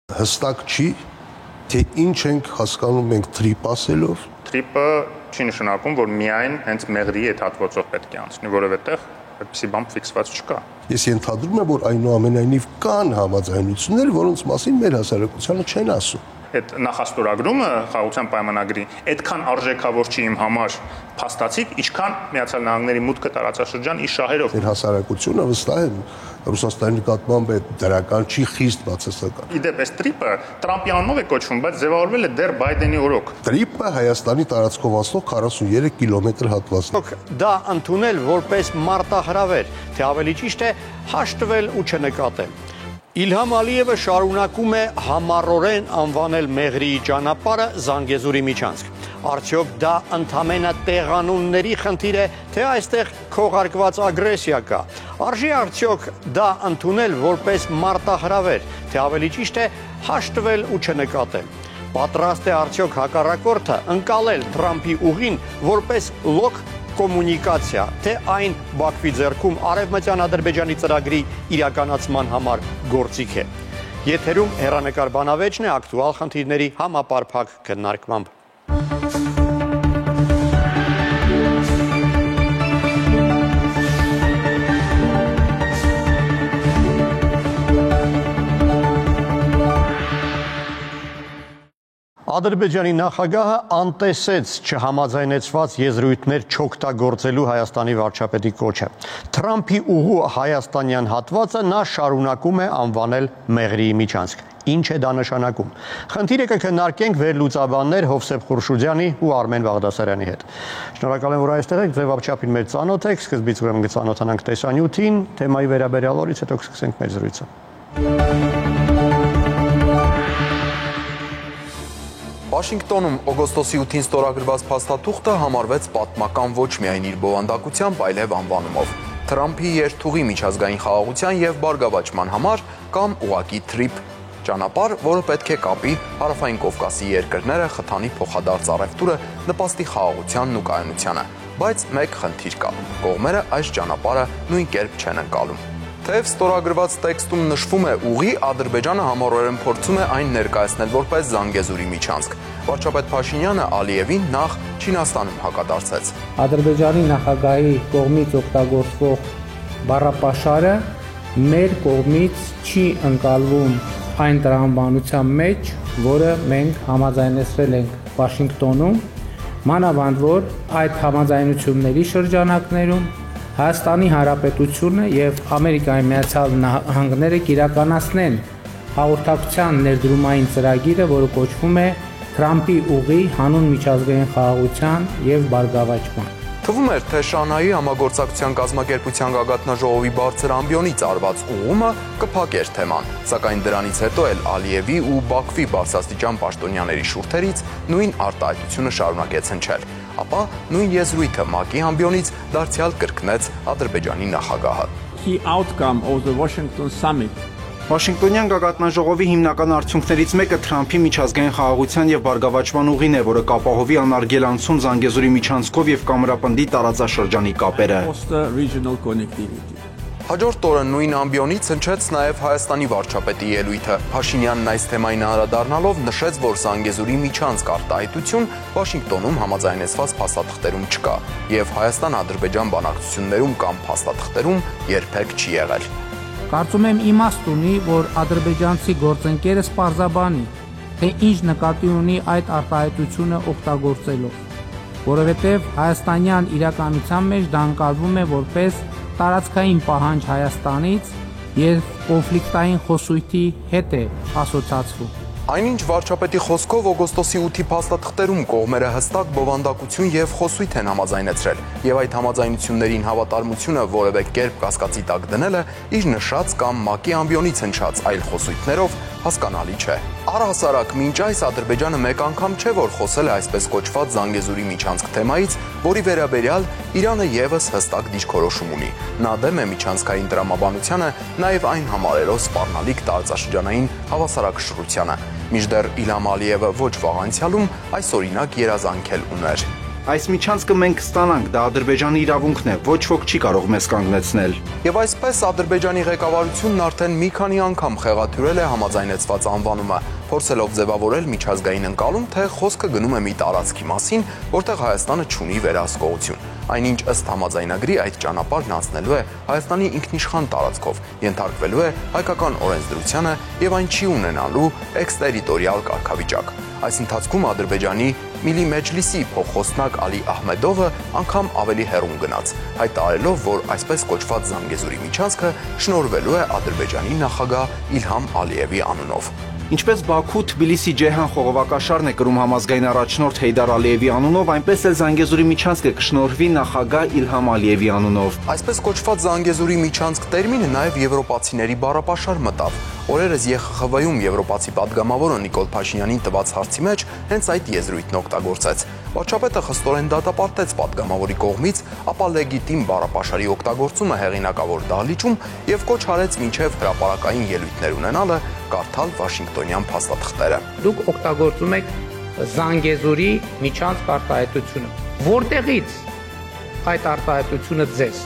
Հստակ չի, թե ինչ ենք հասկանում մենք թրիպ ասելով։ Թրիպը չի նշանակում, որ միայն հենց մեղրի այդ հատվածով պետք է անցնի, որովհետև այդպիսի բան ֆիքսված չկա։ Ես ենթադրում եմ, որ այնուամենայնիվ կան համաձայնություններ, որոնց մասին մեր հասարակությանը չեն ասում։ Այդ նախաստորագրումը խաղաղության պայմանագրի այդքան արժեքավոր չի իմ համար փաստացիկ, ինչքան Միացյալ Նահանգների մուտքը տարածաշրջան իր շահերով։ Մեր հասարակությունը վստահ է Ռուսաստանի նկատմամբ այդ դրական չի խիստ բացասական։ Իդեպ այս տրիպը Տրամպի անունով է կոչվում, բայց ձևավորվել է դեռ Բայդենի օրոք։ Տրիպը Հայաստանի տարածքով անցնող 43 կիլոմետր հատվածն է։ Դա ընդունել որպես մարտահրավեր, թե ավելի ճիշտ է հաշտվել ու չնկատել։ Իլհամ Ալիևը շարունակում է համառորեն անվանել Մեղրիի ճանապարհը Զանգեզուրի միջանցք։ Արդյոք դա ընդամենը տեղանունների խնդիր է, թե այստեղ քողարկված ագրեսիա կա։ Արժի արդյոք դա ընդունել որպես մարտահրավեր, թե ավելի ճիշտ է հաշտվել ու չնկատել։ Պատրաստ է արդյոք հակառակորդը ընկալել Թրամփի ուղին որպես լոկ կոմունիկացիա, թե այն Բաքվի ձեռքում Արևմտյան Ադրբեջանի ծրագրի իրականացման համար գործիք է։ Եթերում հեռանկար բանավեճն է ակտուալ խնդիրների համապարփակ քննարկմամբ։ Ադրբեջանի նախագահը անտեսեց չհամաձայնեցված եզրույթներ չօգտագործելու Հայաստանի վարչապետի կոչը։ Թրամփի ուղու հայաստանյան հատվածը նա շարունակում է անվանել Մեղրիի միջանցք։ Ինչ է դա նշանակում։ Խնդիրը կքննարկենք վերլուծաբաններ Հովսեփ Խուրշուդյանի ու Արմեն Բաղդասարյանի հետ։ Շնորհակալ եմ, որ այստեղ եք, ձևապչափին մեր ծանոթ եք, սկզբից ուրեմն կծանոթանանք տեսանյութին, թեմայի վերաբերյալ օրից հետո կսկսենք մեր զրույցը։ Վաշինգտոնում օգոստոսի 8-ին ստորագրված փաստաթուղթը համարվեց պատմական ոչ միայն իր բովանդակությամբ, այլև անվանումով։ Թրամփի երթուղի միջազգային խաղաղության եւ բարգավաճման համար կամ ուղղակի թրիպ ճանապարհ, որը պետք է կապի Հարավային Կովկասի երկրները խթանի փոխադարձ առևտուրը նպաստի խաղաղությանն ու կայունությանը։ Բայց մեկ խնդիր կա. կողմերը այս ճանապարհը նույն կերպ չեն ընկալում։ Թեև ստորագրված տեքստում նշվում է ուղի, Ադրբեջանը համառորեն փորձում է այն ներկայացնել որպես Զանգեզուրի միջանցք։ Վարչապետ Փաշինյանը Ալիևին նախ Չինաստանում հակադարձեց։ Ադրբեջանի նախագահի կողմից օգտագործվող բառապաշարը մեր կողմից չի ընկալվում այն տրամաբանության մեջ, որը մենք համաձայնեցրել ենք Վաշինգտոնում, մանավանդ որ այդ համաձայնությունների շրջանակներում Հայաստանի Հանրապետությունը եւ Ամերիկայի Միացյալ Նահանգները կիրականացնեն հաղորդակցության ներդրումային ծրագիրը, որը կոչվում է Թրամփի ուղի հանուն միջազգային խաղաղության եւ բարգավաճման։ Թվում էր, թե Շանհայի համագործակցության կազմակերպության գագաթնաժողովի բարձր ամբիոնից արված ուղումը կփակեր թեման, սակայն դրանից հետո էլ Ալիևի ու Բաքվի բարձրաստիճան պաշտոնյաների շուրթերից նույն արտահայտությունը շարունակեց հնչել, ապա նույն եզրույթը ՄԱԿ-ի ամբիոնից դարձյալ կրկնեց Ադրբեջանի նախագահը։ Key outcome of the Washington summit Վաշինգտոնյան գագաթնաժողովի հիմնական արդյունքներից մեկը Թրամփի միջազգային խաղաղության եւ բարգավաճման ուղին է, որը կապահովի անարգել անցում Զանգեզուրի միջանցքով եւ կամրապնդի տարածաշրջանի կապերը։ Հաջորդ օրը նույն ամբիոնից հնչեց նաև Հայաստանի վարչապետի ելույթը։ Փաշինյանն այս թեմային անդրադառնալով նշեց, որ Զանգեզուրի միջանցք արտահայտություն Վաշինգտոնում համաձայնեցված փաստաթղթերում չկա եւ Հայաստան-Ադրբեջան բանակցություններում կամ փաստաթղթերում երբեք չի եղել։ Կարծում եմ իմաստ ունի, որ ադրբեջանցի գործընկերը սպառզաբանի, թե ինչ նկատի ունի այդ արտահայտությունը օգտագործելով, որովհետև հայաստանյան իրականության մեջ դա ընկալվում է որպես տարածքային պահանջ Հայաստանից եւ կոնֆլիկտային խոսույթի հետ է ասոցացվում։ Այնինչ վարչապետի խոսքով օգոստոսի 8-ի փաստաթղթերում կողմերը հստակ բովանդակություն եւ խոսույթ են համաձայնեցրել, եւ այդ համաձայնություններին հավատարմությունը որևէ կերպ կասկածի տակ դնելը իր նշած կամ ՄԱԿ-ի ամբիոնից հնչած այլ խոսույթներով հասկանալի չէ։ Առհասարակ մինչ այս Ադրբեջանը մեկ անգամ չէ, որ խոսել է այսպես կոչված Զանգեզուրի միջանցք թեմայից, որի վերաբերյալ Իրանը եւս հստակ դիրքորոշում ունի։ Նա դեմ է միջանցքային տրամաբանությանը, նաեւ այն համարելով սպառնալիք տարածաշրջանային հավասարակշռությանը։ Մինչդեռ Իլհամ Ալիևը ոչ վաղ անցյալում այս օրինակ երազանքել ուներ։ Այս միջանցքը մենք կստանանք, դա Ադրբեջանի իրավունքն է, ոչ ոք չի կարող մեզ կանգնեցնել։ Եվ այսպես Ադրբեջանի ղեկավարությունն արդեն մի քանի անգամ խեղաթյուրել է համաձայնեցված անվանումը, փորձելով ձևավորել միջազգային ընկալում, թե խոսքը գնում է մի տարածքի մասին, որտեղ Հայաստանը չունի վերահսկողություն։ Այնինչ ըստ համաձայնագրի այդ ճանապարհն անցնելու է Հայաստանի ինքնիշխան տարածքով, ենթարկվելու է հայկական օրենսդրությանը եւ այն չի ունենալու էքստերիտորիալ կարգավիճակ։ Այս ընթացքում Ադրբեջանի Միլի Մեջլիսի փոխխոսնակ Ալի Ահմեդովը անգամ ավելի հեռուն գնաց, հայտարարելով, որ այսպես կոչված Զանգեզուրի միջանցքը շնորհվելու է Ադրբեջանի նախագահ Իլհամ Ալիևի անունով։ Ինչպես Բաքու Թբիլիսի-Ջեհան խողովակաշարն է կրում համազգային առաջնորդ Հեյդար Ալիևի անունով, այնպես էլ Զանգեզուրի միջանցքը կշնորհվի նախագահ Իլհամ Ալիևի անունով։ Այսպես կոչված Զանգեզուրի միջանցք տերմինը նաև եվրոպացիների բառապաշար մտավ։ Օրերս ԵԽԽՎ-ում եվրոպացի падգամավորը Նիկոլ Փաշինյանին տված հարցի մեջ հենց այդ եզրույթն օգտագործեց։ Վարչապետը խստորեն դատապարտեց падգամավորի կողմից, ապա լեգիտիմ բառապաշարի օգտագործումը հեղինակավոր դահլիճում եւ կոչ արեց մինչեւ հրապարակային ելույթներ ունենալը կարդալ Վաշինգտոնյան փաստաթղթերը։ Դուք օգտագործում եք Զանգեզուրի միջանցք արտահայտությունը։ Որտեղից այդ արտահայտությունը ձեզ։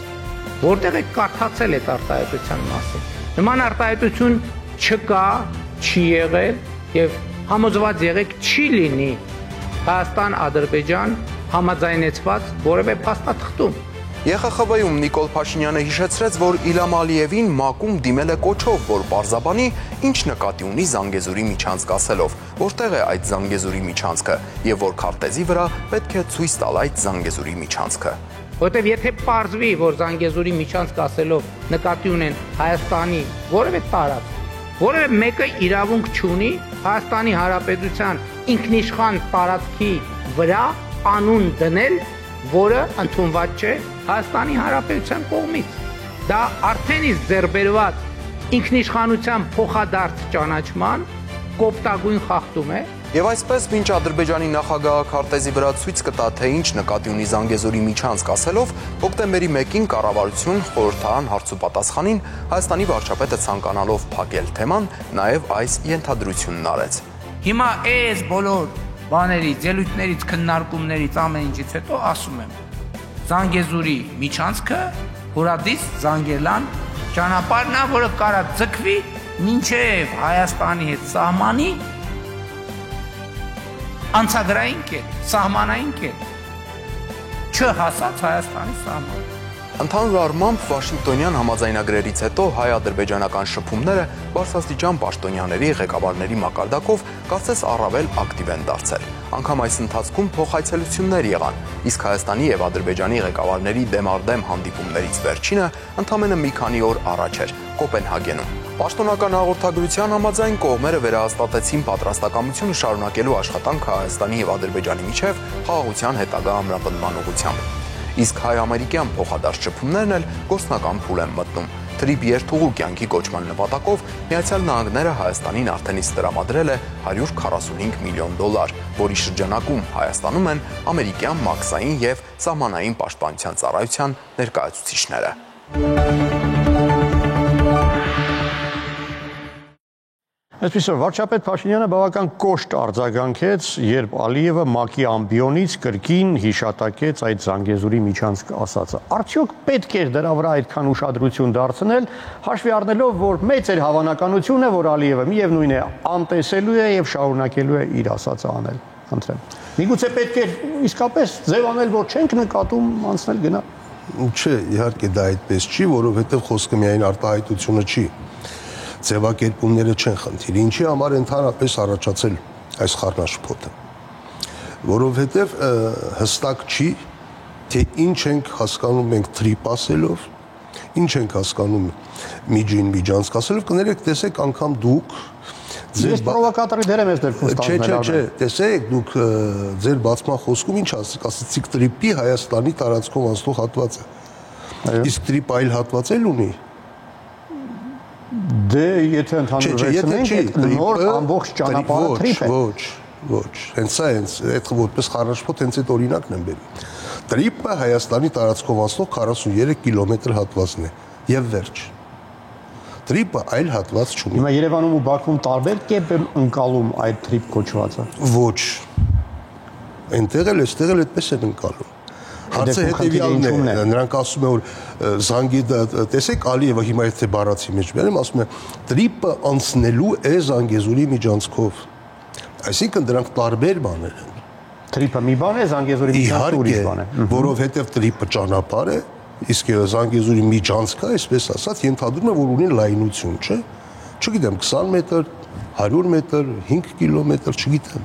Որտեղ եք կարդացել այդ արտահայտության մասին։ Նման արտահայտություն չկա, չի եղել եւ համոզված եղեք չի լինի Հայաստան-Ադրբեջան համաձայնեցված որևէ փաստաթղթում։ ԵԽԽՎ-ում Նիկոլ Փաշինյանը հիշեցրեց, որ Իլհամ Ալիևին ՄԱԿ-ում դիմել է կոչով, որ պարզաբանի, ինչ նկատի ունի Զանգեզուրի միջանցք ասելով, որտեղ է այդ Զանգեզուրի միջանցքը եւ որ քարտեզի վրա պետք է ցույց տալ այդ Զանգեզուրի միջանցքը։ Որտեւ եթե պարզվի, որ Զանգեզուրի միջանցք ասելով նկատի ունեն Հայաստանի որևէ տարածք, որևէ մեկը իրավունք չունի Հայաստանի Հանրապետության ինքնիշխան տարածքի վրա անուն դնել, որը ընդունված չէ Հայաստանի Հանրապետության կողմից։ Դա արդեն իսկ ձեռբերված ինքնիշխանության փոխադարձ ճանաչման կոպտագույն խախտում է։ Եվ այսպես, մինչ Ադրբեջանի նախագահը քարտեզի վրա ցույց կտա, թե ինչ նկատի ունի Զանգեզուրի միջանցք ասելով, հոկտեմբերի 1-ին կառավարություն խորհրդարան հարցուպատասխանին Հայաստանի վարչապետը ցանկանալով փակել թեման, նաև այս ենթադրությունն արեց։ Հիմա այս բոլոր բաներից, ելույթներից, քննարկումներից ամեն ինչից հետո ասում եմ. Զանգեզուրի միջանցքը Հորադիս Զանգելան ճանապարհն է, որը կարա ձգվի մինչև Հայաստանի հետ սահմանի անցագրային կետ, սահմանային կետ, չհասած Հայաստանի սահման։ Ընդհանուր առմամբ Վաշինգտոնյան համաձայնագրերից հետո հայ-ադրբեջանական շփումները բարձրաստիճան պաշտոնյաների ղեկավարների մակարդակով կարծես առավել ակտիվ են դարձել։ Անգամ այս ընթացքում փոխայցելություններ եղան, իսկ Հայաստանի եւ Ադրբեջանի ղեկավարների դեմարդեմ հանդիպումներից վերջինը ընդամենը մի քանի օր առաջ էր Կոպենհագենում։ Պաշտոնական հաղորդագրության համաձայն կողմերը վերահաստատեցին պատրաստակամությունը շարունակելու աշխատանքը Հայաստանի եւ Ադրբեջանի միջև խաղաղության հետագա ամրապնդման ուղղությամբ։ Իսկ հայ-ամերիկյան փոխադարձ շփումներն էլ գործնական փուլ են մտնում։ Թրիպ երթուղու կյանքի կոչման նպատակով Միացյալ Նահանգները Հայաստանին արդեն իսկ տրամադրել է $145 միլիոն, որի շրջանակում Հայաստանում են ամերիկյան մաքսային եւ սահմանային պաշտպանության ծառայության ներկայացուցիչները։ Այսպիսով, վարչապետ Փաշինյանը բավական կոշտ արձագանքեց, երբ Ալիևը ՄԱԿ-ի ամբիոնից կրկին հիշատակեց այդ Զանգեզուրի միջանցք ասածը։ Արդյոք պետք էր դրա վրա այդքան ուշադրություն դարձնել, հաշվի առնելով, որ մեծ էր հավանականությունը, որ Ալիևը միևնույն է անտեսելու է եւ շարունակելու է իր ասածը անել։ Խնդրեմ։ Միգուցե պետք էր իսկապես ձև անել, որ չենք նկատում անցնել գնա։ Չէ, իհարկե դա այդպես չի, որովհետեւ խոսքը միայն արտահայտությունը չի։ Ձևակերպումները չեն խնդիրը, ինչի համար ընդհանրապես առաջացել այս խառնաշփոթը, որովհետև հստակ չի, թե ինչ ենք հասկանում մենք թրիպ ասելով, ինչ ենք հասկանում միջին միջանցք ասելով, կներեք, տեսեք անգամ դուք Ես պրովոկատորի դեր եմ ես դերքում ստանձնել։ Չէ, տեսեք, դուք ձեր բացման խոսքում ինչ ասացիք թրիպի Հայաստանի տարածքով անցնող հատվածը։ Իսկ թրիպ այլ հատված էլ ունի։ Դե եթե ընդհանրացնենք նոր ամբողջ ճանապարհը թրիպ է։ Ոչ, հենց սա այդ որպես խառնաշփոթ հենց այդ օրինակն եմ բերում։ Թրիպը Հայաստանի տարածքով անցնող 43 կիլոմետր հատվածն է եւ վերջ։ Թրիպը այլ հատված չունի։ Հիմա Երևանում ու Բաքվում տարբեր կերպ են ընկալում այդ թրիպ կոչվածը։ Ոչ։ Այնտեղ էլ այստեղ էլ այդպես են ընկալում։ Հարցը հետևյալն է, նրանք ասում են, որ զանգի տեսեք Ալիևը հիմա եթե բառացի մեջ բերեմ, ասում է տրիպը անցնելու է Զանգեզուրի միջանցքով։ Այսինքն դրանք տարբեր բաներ են։ Տրիպը մի բան է, Զանգեզուրի միջանցքը ուրիշ բան է։ Որովհետև տրիպը ճանապարհ է, իսկ Զանգեզուրի միջանցքը, այսպես ասած, ենթադրում է, որ ունի լայնություն, չէ՞։ Չգիտեմ, 20 մետր, 100 մետր, 5 կիլոմետր, չգիտեմ։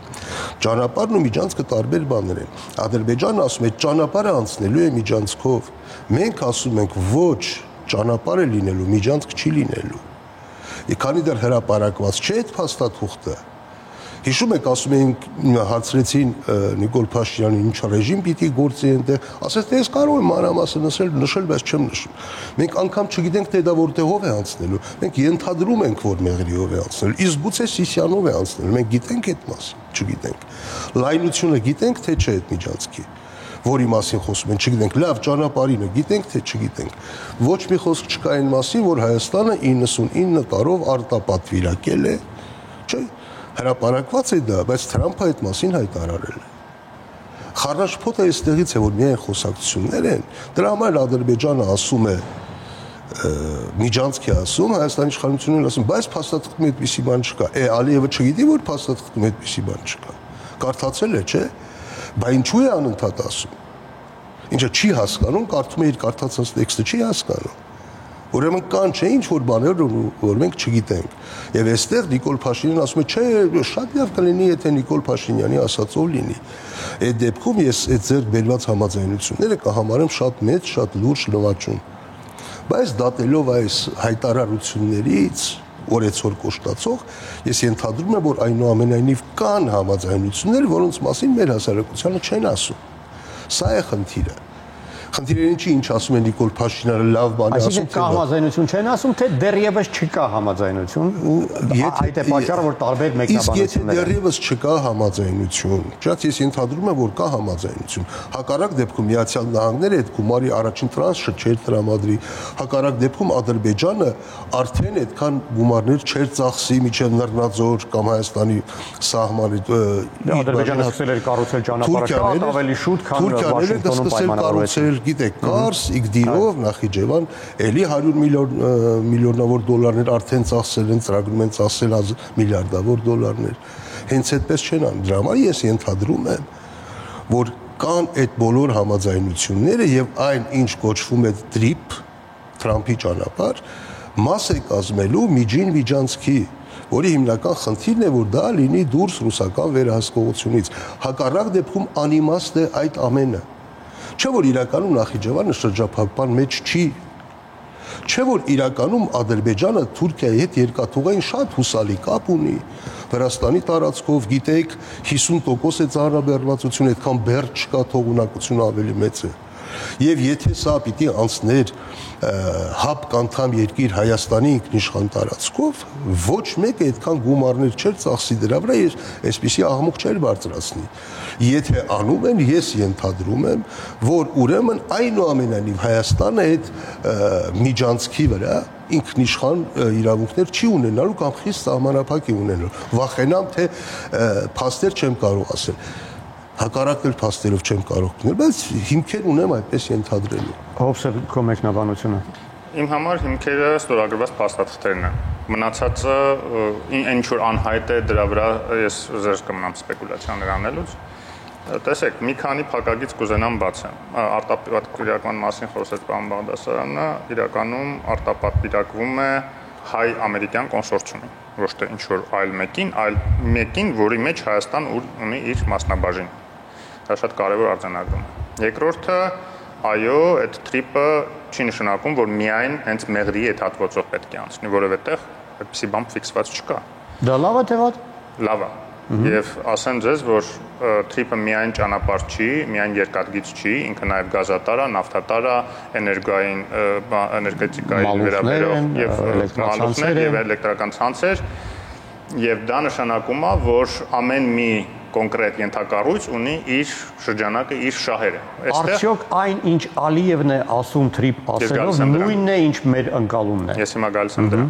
Ճանապարհն ու միջանցքը տարբեր բաներ են։ Ադրբեջանը ասում է, ճանապարհը անցնելու է միջանցքով։ Մենք ասում ենք, ոչ, ճանապարհը լինելու, միջանցք չի լինելու։ Քանի դեռ հրապարակված չէ այդ փաստաթուղթը։ Հիշում եք, ասում էինք, հարցրեցին Նիկոլ Փաշինյանին, ինչ ռեժիմ պիտի գործի այնտեղ, ասեց, թե ես կարող եմ մանրամասը նշել, բայց չեմ նշում։ Մենք անգամ չգիտենք, թե դա որտեղով է անցնելու։ Մենք ենթադրում ենք, որ Մեղրիով է անցնելու, իսկ գուցե Սիսիանով է անցնելու։ Մենք գիտենք այդ մասը, չգիտենք։ Լայնությունը գիտենք, թե չէ այդ միջանցքի, որի մասին խոսում են, չգիտենք, լավ ճանապարհինը գիտենք, թե չգիտենք։ Ոչ մի խոսք չկա այն մասին, որ Հայաստանը 99 տարով արտապատվիրակել է, չէ՞։ Հրապարակված է դա, բայց Թրամփը այդ մասին հայտարարել է։ Խառնաշփոթը այստեղից է, որ միայն խոսակցություններ են, դրա համար Ադրբեջանը ասում է միջանցքի ասում, Հայաստանի իշխանությունները ասում, բայց փաստաթղթում այդպիսի բան չկա։ Ալիևը չգիտի, որ փաստաթղթում այդպիսի բան չկա։ Կարդացել է, չէ՞։ Բայց ինչու է անընդհատ ասում։ Ինչը չի հասկանում, կարդում է իր կարդացած տեքստը, չի հասկանում։ Ուրեմն կան չէ ինչ որ բաներ, որ մենք չգիտենք։ Եվ այստեղ Նիկոլ Փաշինյանն ասում է, չէ, շատ լավ կլինի, եթե Նիկոլ Փաշինյանի ասածով լինի։ Այդ դեպքում ես այդ ձեռք բերված համաձայնությունները կհամարեմ շատ մեծ, շատ լուրջ նվաճում։ Բայց դատելով այս հայտարարություններից օրեցօր կոշտացող, ես ենթադրում եմ, որ այնուամենայնիվ կան համաձայնություններ, որոնց մասին մեր հասարակությանը չեն ասում։ Սա է խնդիրը։ Խնդիրը ինչ ասում է Նիկոլ Փաշինյանը, լավ բան է ասում, թե համաձայնություն չեն ասում, թե դեռևս չկա համաձայնություն։ Այդ է պատճառը, որ տարբեր մեկնաբանություններ։ Իսկ եթե դեռևս չկա համաձայնություն, ճիշտ ես ենթադրում եմ, որ կա համաձայնություն։ Հակառակ դեպքում Միացյալ Նահանգները այդ գումարի առաջին տրանշը չէր տրամադրի։ Հակառակ դեպքում Ադրբեջանը արդեն այդքան գումարներ չէր ծախսի միջև Լեռնաձոր կամ Հայաստանի սահմանի։ Ադրբեջանը սկսել էր կառուցել ճանապարհը ավելի շուտ, քան Վաշինգտոնում պայմանավորվեց։ Գիտեք, Կարս, Իգդիրով, Նախիջևան, էլի 100 միլիոնավոր դոլարներ արդեն ծախսել են, ծրագրում են ծախսել միլիարդավոր դոլարներ։ Հենց այդպես չեն անում։ Դրա համար ես ենթադրում եմ, որ կան այդ բոլոր համաձայնությունները եւ այն, ինչ կոչվում է տրիպ, Թրամփի ճանապարհ, մաս է կազմելու միջին միջանցքի, որի հիմնական խնդիրն է, որ դա լինի դուրս ռուսական վերահսկողությունից։ Հակառակ դեպքում անիմաստ է այդ ամենը։ Չէ որ իրականում Նախիջևանը շրջափակման մեջ չի։ Չէ որ իրականում Ադրբեջանը Թուրքիայի հետ երկաթուղային շատ հուսալի կապ ունի։ Վրաստանի տարածքով, գիտեք, 50% է ծառաբեռնվածություն, այդքան բեռ չկա, թողունակությունը ավելի մեծ է։ Եվ եթե սա պիտի անցներ հապկ անդամ երկիր Հայաստանի ինքնիշխան տարածքով, ոչ մեկը այդքան գումարներ չէր ծախսի դրա վրա, այսպիսի աղմուկ չէր բարձրացնի։ Եթե անում են, ես ենթադրում եմ, որ ուրեմն այնուամենայնիվ Հայաստանը այդ միջանցքի վրա ինքնիշխան իրավունքներ չի ունենալու կամ խիստ սահմանափակ է ունենալու։ Վախենամ, թե փաստեր չեմ կարող ասել։ Հակառակել փաստերով չեմ կարող գնել, բայց հիմքեր ունեմ այդպես ենթադրելու։ Հովսեփ, քո մեկնաբանությունը։ Իմ համար հիմքերը ստորագրված փաստաթղթերն են։ Մնացածը ինչ որ անհայտ է, դրա վրա ես զերծ կմնամ սպեկուլյացիաներ անելուց։ Տեսեք, մի քանի փակագից կուզենամ բացեմ։ Արտապատվիրակման մասին խոսեց պարոն Բաղդասարյանը, իրականում արտապատվիրակվում է հայ-ամերիկյան կոնսորցիումին, ոչ թե ինչ որ այլ մեկին, որի մեջ Հայաստան ունի իր մասնաբաժին։ Դա շատ կարևոր արձանագրում է։ Երկրորդը, այո, այդ տրիպը չի նշանակում, որ միայն հենց Մեղրիի այդ հատվածով պետք է անցնի, որովհետև այդպիսի բան ֆիքսված չկա։ Դա լավ է թե վատ։ Լավ է։ Եվ ասեմ ձեզ, որ տրիպը միայն ճանապարհ չի, միայն երկաթգիծ չի, ինքը նաև գազատար է, նավթատար է, էներգետիկայի վերաբերող եւ մալուխներ եւ էլեկտրական ցանցեր, եւ դա նշանակում է, որ ամեն մի կոնկրետ ենթակառույց ունի իր շրջանակը, իր շահերը։ Արդյոք այն, ինչ Ալիևն է ասում տրիպ ասելով, նույնն է, ինչ մեր ընկալումն է։ Ես հիմա գալիս եմ դրան։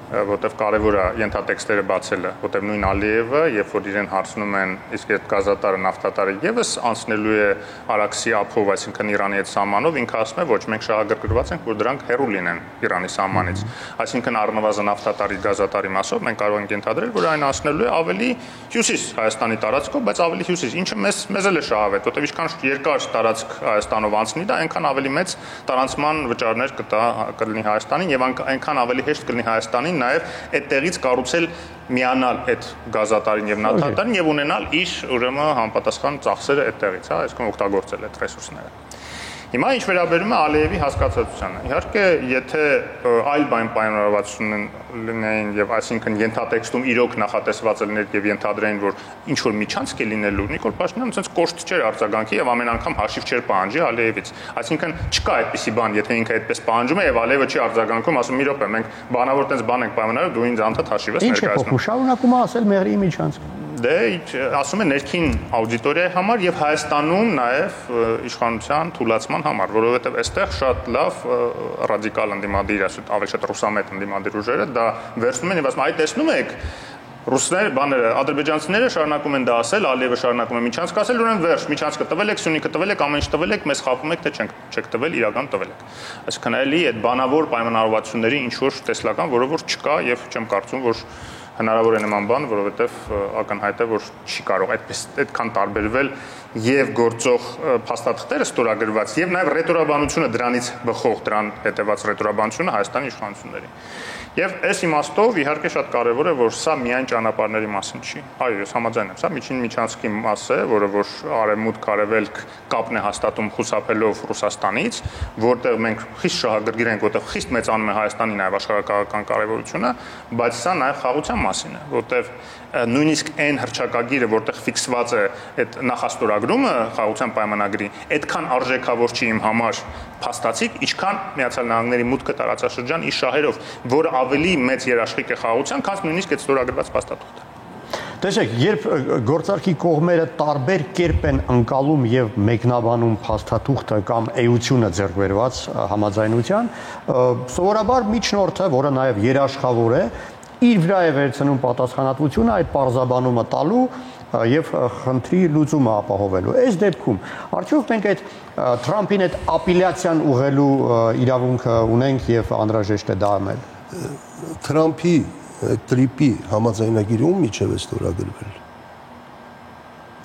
որտեվ կարևոր է ենթատեքստերը բացելը, որտեվ նույն Ալիևը, երբ որ իրեն հարցնում են, իսկ այդ գազատարը, նավթատարը եւս անցնելու է Արաքսի ափով, այսինքն Իրանի հետ սահմանով, ինքը ասում է, ոչ, մենք շահագրգռված ենք, որ դրանք հեռու լինեն Իրանի սահմանից։ Այսինքն առնվազն նավթատարի, գազատարի մասով մենք կարող ենք ենթադրել, որ այն անցնելու է ավելի հյուսիս Հայաստանի տարածքով, բայց ավելի հյուսիս, ինչը մեզ էլ է շահավետ, որտեվ ինչքան երկար տարածք Հայաստանով անցնի դա, այնքան ավելի մեծ տարանցման վճարներ կլինի Հայաստանին եւ այնքան ավելի հեշտ կլինի Հայաստանին նաև այդտեղից կառուցել միանալ այդ գազատարին եւ նավթատարին եւ ունենալ իր ուրեմն համապատասխան ծախսերը այդտեղից, հա, այսինքն օգտագործել այդ ռեսուրսները։ Հիմա ինչ վերաբերում է Ալիևի հասկացածությանը, իհարկե, եթե այլ պայմանավորվածություն լինեին եւ այսինքն ենթատեքստում իրոք նախատեսված լիներ եւ ենթադրեին, որ ինչ որ միջանցք է լինելու, Նիկոլ Փաշինյանը ցենց կոշտ չէր արձագանքի եւ ամեն անգամ հաշիվ չէր պահանջի Ալիևից։ Այսինքն չկա այդպիսի բան, եթե ինքը այդպես պահանջում է եւ Ալիևը չի արձագանքում, ասում մի րոպե, մենք բանավոր տես բան ենք պայմանավորել, դու ինձ անդադ հաշիվ ես ներկայացնում։ Ինչ է փոխում, շարունակում է ասել Մեղրիի միջանցք։ Դե ասում է ներքին աուդիտորիայի համար եւ Հայաստանում նաեւ իշխանության թուլացման համար, որովհետեւ այստեղ շատ լավ ռադիկալ ընդդիմադիր, ավելի շատ ռուսամետ ընդդիմադիր ուժերը դա վերցնում են եւ ասում, այ տեսնում եք, ռուսները, բաները, ադրբեջանցիները շարունակում են դա ասել, Ալիևը շարունակում է միջանցք ասել, ուրեմն վերջ, միջանցքը տվել եք, Սյունիքը տվել եք, ամեն ինչ տվել եք, մեզ խաբում եք, թե չեք տվել, իրական տվել եք։ Այսինքն էլի այդ բանավոր պայմանավորվածությունների ինչ որ տեսլական, որը որ չկա եւ չեմ կարծում, որ հնարավոր է նման բան, որովհետև ակնհայտ է, որ չի կարող այդքան տարբերվել եւ գործող փաստաթղթերը ստորագրված եւ նաեւ ռետորաբանությունը դրանից բխող, դրան հետեւած ռետորաբանությունը Հայաստանի իշխանությունների։ Եվ այս իմաստով իհարկե շատ կարևոր է, որ սա միայն ճանապարհների մասին չի։ Այո, ես համաձայն եմ, սա միջին միջանցքի մաս է, որը որ արևմուտք արևելք կապն է հաստատում խուսափելով Ռուսաստանից, որտեղ մենք խիստ շահագրգիռ ենք, որտեղ խիստ մեծանում է Հայաստանի նաեւ աշխարհակաղակական կարևորությունը, բայց սա նաեւ խաղաղության մասին է, որտեղ նույնիսկ այն հռչակագիրը, որտեղ ֆիքսված է այդ նախաստորագրումը խաղաղության պայմանագրի, այդքան արժեքավոր չի իմ համար փաստացիկ, ինչքան Միացյալ Նահանգների մուտքը տարածաշրջան իր շահերով, որը ավելի մեծ երաշխիք է խաղաղության, քան նույնիսկ այդ ստորագրված փաստաթուղթը։ Տեսեք, երբ գործարքի կողմերը տարբեր կերպ են ընկալում եւ մեկնաբանում փաստաթուղթը կամ էությունը ձեռք բերված համաձայնության, սովորաբար միջնորդը, որը նաեւ երաշխավոր է, իր վրա է վերցնում պատասխանատվությունը այդ պարզաբանումը տալու եւ խնդրի լուծումը ապահովելու։ Այս դեպքում արդյոք մենք այդ Թրամփին այդ ապելյացիան ուղղելու իրավունքը ունենք եւ անհրաժեշտ է դա անել։ Թրամփի տրիպի համաձայնագիրը ում միջև է ստորագրվել։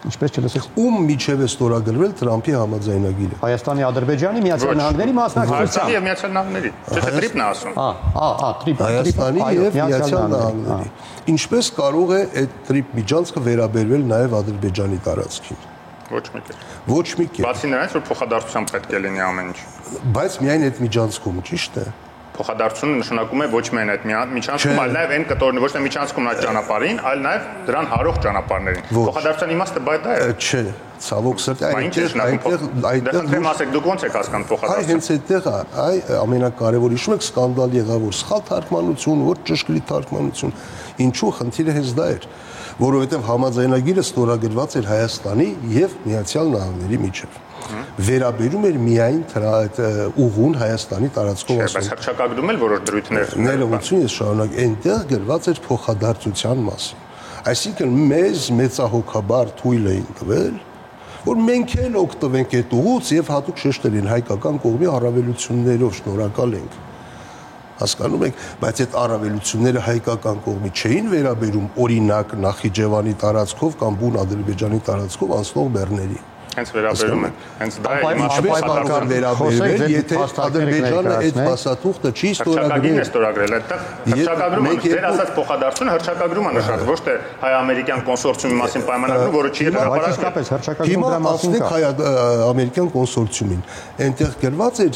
Ինչպես չլսեք։ Ում միջև է ստորագրվել Թրամփի համաձայնագիրը։ Հայաստանի, Ադրբեջանի, Միացյալ Նահանգների մասնակցությամբ։ Հայաստանի եւ Միացյալ Նահանգների։ Չէ՞ տրիպն է ասում։ Տրիպ։ Հայաստանի եւ Միացյալ Նահանգների։ Ինչպես կարող է այդ տրիպ միջանցքը վերաբերվել նաեւ Ադրբեջանի տարածքին։ Ոչ մի կերպ։ Ոչ մի կերպ։ Բացի նրանից, որ փոխադարձությամբ պետք է լինի ամեն ինչ։ Բայց միայն այդ միջանցքում, ճիշտ է։ Փոխադարձությունը նշանակում է ոչ միայն այդ միջանցքում, այլ նաև այն կտորն ոչ թե միջանցքում այդ ճանապարհին, այլ նաև դրան հարող ճանապարհներին։ Փոխադարձության իմաստը բայ դա է։ Չէ, ցավոք սրտի այդտեղ ասեք դուք ո՞նց եք հասկանում փոխադարձությունը։ Այ հենց այդտեղ է, ամենակարևորը հիշում եք սկանդալ եղավ, որ սխալ թարգմանություն, որ ճշգրիտ թարգմանություն։ Ինչու խնդիրը հենց դա էր, որովհետև համաձայնագիրը ստորագրված էր Հայաստանի եւ Միացյալ Նահանգների միջև։ Վերաբերում էր միայն ուղուն Հայաստանի տարածքով ասում։ Բայց հռչակագրում էլ որոշ դրույթներ։ Ներողություն, ես շարունակ, այնտեղ գրված էր փոխադարձության մասին։ Այսինքն մեզ մեծահոգաբար թույլ էին տվել, որ մենք էլ օգտվենք այդ ուղուց եւ հատուկ շեշտել են հայկական կողմի առավելություններով, շնորհակալ ենք։ Հասկանում եք, բայց այդ առավելությունները հայկական կողմի չէին վերաբերում օրինակ Նախիջևանի տարածքով կամ բուն Ադրբեջանի տարածքով անցնող բեռների։ Հենց վերաբերում են։ Հենց դա է իմաստը վերաբերվել, եթե Ադրբեջանը այդ փաստաթուղթը չի ստորագրել, այդտեղ հռչակագրումը, ձեր ասած փոխադարձությունը հռչակագրումը նշած, ոչ թե հայ-ամերիկյան կոնսորցիումի մասին պայմանագրում, որը չի հռչակագրել։ Հիմա ասենք հայ-ամերիկյան կոնսորցիումին, այնտեղ գրված էր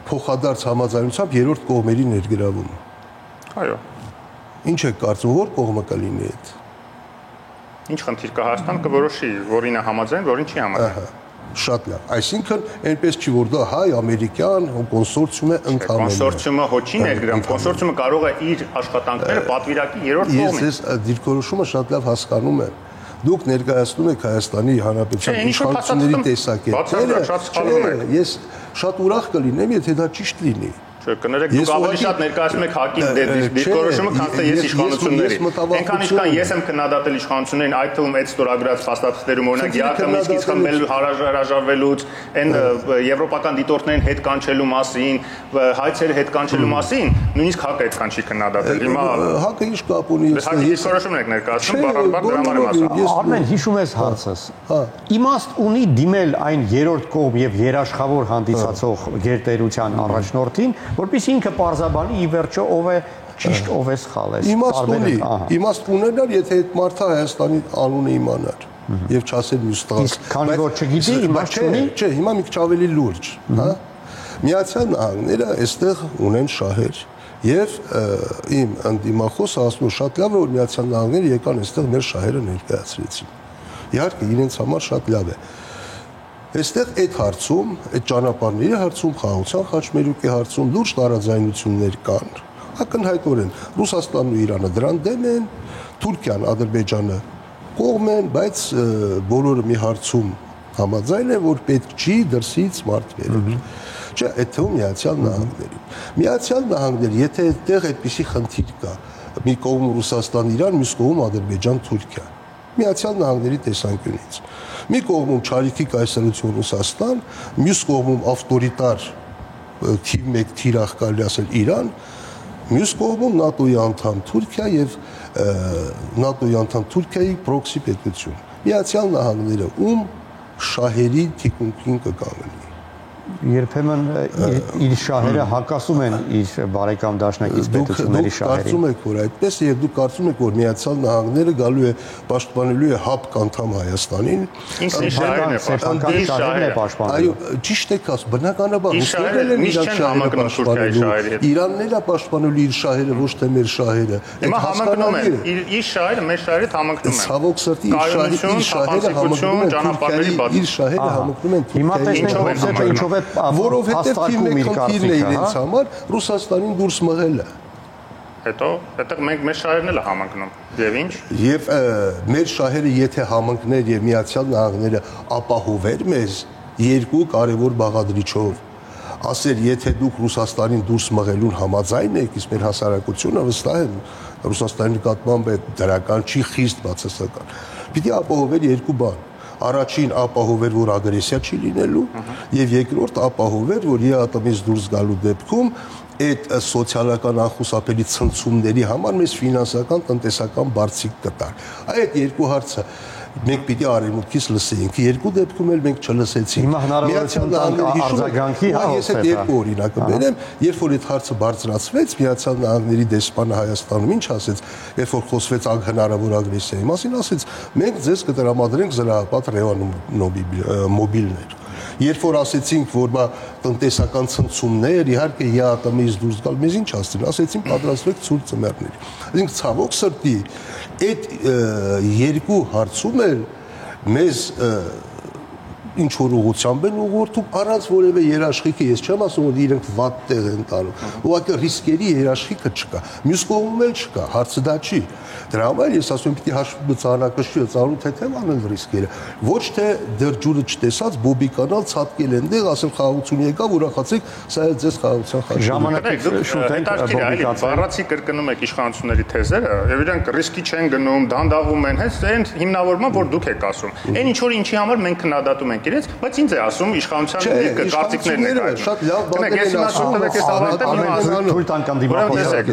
փոխադարձ համաձայնությամբ երրորդ կողմերի ներգրավումը։ Այո։ Ինչ եք կարծում, որ կողմը կլինի այդ։ Ինչ խնդիր կա Հայաստան կորոշի, որին է համաձայն, որին չի համաձայն։ Շատ լավ։ Այսինքն, այնպես չի որ դա հայ-ամերիկյան կոնսորցիում է ընդհանրապես։ Կոնսորցիումը հոչի ներգրավում, կոնսորցիումը կարող է իր աշխատանքները պատվիրակի երրորդ կողմին։ Ես դիրքորոշումը շատ լավ հասկանում եմ։ Դուք ներկայացնում եք Հայաստանի Հանրապետության իշխանությունների տեսակետները։ Ես շատ ուրախ կլինեմ, եթե դա ճիշտ լինի։ Կներեք, դուք ավելի շատ ներկայացնում եք ՀԱԿ-ի դիրքորոշումը, քան թե ես իշխանությունների։ Այնքան ինչքան ես եմ քննադատել իշխանություններին, այդ թվում այդ ստորագրած փաստաթղթերում, օրինակ ԵԱՀԿ Մինսկից խմբել հրաժարվելուց, այն եվրոպական դիտորդներին հետ կանչելու մասին, հայցերը հետ կանչելու մասին, նույնիսկ ՀԱԿ-ը այդքան չի քննադատել։ Հիմա ՀԱԿ-ը ինչ կապ ունի։ ՀԱԿ-ի դիրքորոշումն եք ներկայացնում, բառ դրա համար եմ ասում։ Արմեն, հիշում ես հարցս։ Իմաստ ունի դիմել այն երրորդ կողմ եւ երաշխավոր հանդիսացող գերտերության առաջնորդին, որպեսզի ինքը պարզաբանի ի վերջո ով է ճիշտ, ով է սխալ։ Իմաստ ունենար, եթե այդ մարդը Հայաստանի անունը իմանար եւ չասել մյուս տղաս։ Քանի որ չգիտի, իմաստ չունի։ Չէ, հիմա մի քիչ ավելի լուրջ, հա։ Միացյալ Նահանգները այստեղ ունեն շահեր եւ իմ անդիմախոսը ասում է շատ լավ է, որ Միացյալ Նահանգները եկան այստեղ մեր շահերը ներկայացրեցին։ Իհարկե իրենց համար շատ լավ է։ Այստեղ այդ հարցում, այդ ճանապարհների հարցում, խաղաղության խաչմերուկի հարցում լուրջ տարաձայնություններ կան։ Ակնհայտորեն Ռուսաստանն ու Իրանը դրան դեմ են, Թուրքիան, Ադրբեջանը կողմ են, բայց բոլորը մի հարցում համաձայն են, որ պետք չի դրսից մարդ վերել։ Չէ, այդ թվում Միացյալ Նահանգներին։ Միացյալ Նահանգները, եթե այդտեղ այդպիսի խնդիր կա, մի կողմ Ռուսաստան, Իրան, մյուս կողմ Ադրբեջան, Թուրքիա, Միացյալ Նահանգների տեսանկյունից։ Մի կողմում չարիքի կայսրություն Ռուսաստան, մյուս կողմում ավտորիտար թիվ 1 թիրախ կարելի ասել Իրան, մյուս կողմում ՆԱՏՕ-ի անդամ Թուրքիա եւ ՆԱՏՕ-ի անդամ Թուրքիայի պրոքսի պետություն։ Միացյալ Նահանգները ում շահերի թիկունքին կկանգնի։ Երբեմն իր շահերը հակասում են իր բարեկամ դաշնակից պետությունների շահերին։ Դուք կարծում եք, որ այդպես եւ դուք կարծում եք, որ Միացյալ Նահանգները գալու է պաշտպանելու է ՀԱՊԿ անդամ Հայաստանին։ Ինչ շահերն է պաշտպանում։ Այո, ճիշտ եք ասում, բնականաբար ռուսներն են իր շահերը պաշտպանելու։ Իրանն էլ է պաշտպանելու իր շահերը, ոչ թե մեր շահերը։ Հիմա համընկնում են իր շահերը մեր շահերից համընկնում են։ Ցավոք սրտի իր շահերը համընկնում են ճանապարհների բացի։ Իր շահերը համընկնում են։ Հիմա տեսնենք ինչով է որովհետև թիմի խնդիրն է իրենց համար Ռուսաստանին դուրս մղելը։ Հետո այդտեղ մենք մեր շահերն էլ համընկնում։ Եվ ինչ։ Եվ մեր շահերը եթե համընկներ եւ Միացյալ Նահանգները ապահովեր մեզ երկու կարևոր բաղադրիչով, ասեր, եթե դուք Ռուսաստանին դուրս մղելուն համաձայն եք, իսկ մեր հասարակությունը վստահ եմ Ռուսաստանի նկատմամբ դրական չի, խիստ բացասական։ Պիտի ապահովեր երկու բան։ Առաջին ապահովեր, որ ագրեսիա չի լինելու, եւ երկրորդ ապահովեր, որ ԵԱՏՄ-ից դուրս գալու դեպքում այդ սոցիալական անխուսափելի ցնցումների համար մեզ ֆինանսական, տնտեսական բարձիկ կտար։ Այդ երկու հարցը մենք պիտի արևմուտքից լսեինք, երկու դեպքում էլ մենք չլսեցինք։ Հիմա հնարավորություն տանք արձագանքի, հա, ես այդ երկու օրինակը բերեմ, երբ որ այդ հարցը բարձրացվեց, Միացյալ Նահանգների դեսպանը Հայաստանում ինչ ասեց, երբ որ խոսվեց հնարավոր ագրեսիայի մասին, ասեց, մենք ձեզ կտրամադրենք զրահապատ ռեանիմոբիլներ։ Երբ որ ասեցինք, որ բա տնտեսական ցնցումներ, իհարկե ԵԱՏՄ-ից դուրս գալ, մեզ ինչ ասեցին, ասեցին պատրաստվեք ցուրտ ծմերների։ Այսինքն ցավոք սրտի այդ երկու հարցում էլ մեզ ինչ որ ուղղությամբ են ուղղորդում առանց որևէ երաշխիքի, ես չեմ ասում որ իրենք վատ տեղ են տանում, ուղղակի ռիսկերի երաշխիքը չկա, մյուս կողմում էլ չկա, հարցը դա չի։ Դրա համար ես ասում եմ պիտի հաշվի բծանակշիը ծառու թեթև անել ռիսկերը, ոչ թե դեռ ջուրը չտեսած բոբիկանալ, ցածկել այնտեղ, ասել խաղաղություն եկավ, ուրախացեք, սա է ձեզ խաղաղության խաչը։ Ժամանակից շուտ ենք բոբիկացել։ Բառացի կրկնում եք իշխանությունների թեզերը, եւ իրենք ռիսկի չեն գնում, դանդաղում են, հենց այն հիմնավորումը, որ դուք եք ասում։ Այն ինչ որ ինչի համար մենք քննադատում ենք իրենց, բայց ինձ է ասում իշխանության կարծիքներն են։ Շատ լավ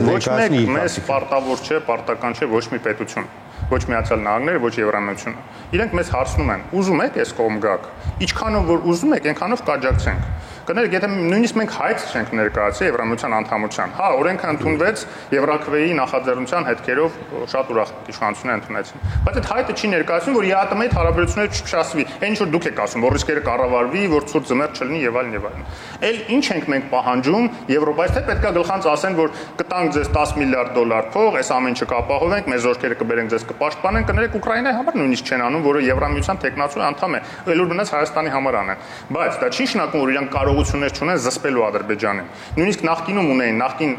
ոչ մեկ մեզ պարտավոր չէ, պարտական չէ ոչ մի պետություն, ոչ Միացյալ Նահանգները, ոչ Եվրամիությունը։ Իրենք մեզ հարցնում են. ուզում եք այս կողմ գաք։ Ինչքանով որ ուզում եք, այնքանով կաջակցենք։ Կներեք, եթե նույնիսկ մենք հայց չենք ներկայացի Եվրամիության անդամության, հա, օրենքը ընդունվեց Եվրաքվեի նախաձեռնության հետքերով շատ ուրախ իշխանությունները ընդունեցին։ Բայց այդ հայտը չի ներկայացնում, որ ԵԱՏՄ-ի հարաբերությունները չփշասվի։ Այն ինչ որ դուք եք ասում, որ ռիսկերը կառավարվի, որ ցուրտ ձմեռ չլինի եւ այլն եւ այլն։ Էլ ինչ ենք մենք պահանջում Եվրոպայից, թե պետքա գլխանց ասեն, որ կտանք ձեզ $10 միլիարդ փող, այս ամեն ինչը կապահովենք, մեր զորքերը կբերենք ձեզ կպաշտպանեն, կներեք Ուկրաինայի համար նույնիսկ չեն անում, որը Եվրամիության տեխնացու անդամ է, ելուր մնաց Հայաստանի համար անեն։ Բայց դա չի նշանակում, որ իրանք կարողություններ չունեն զսպելու Ադրբեջանին։ Նույնիսկ նախկինում ունեին, նախկին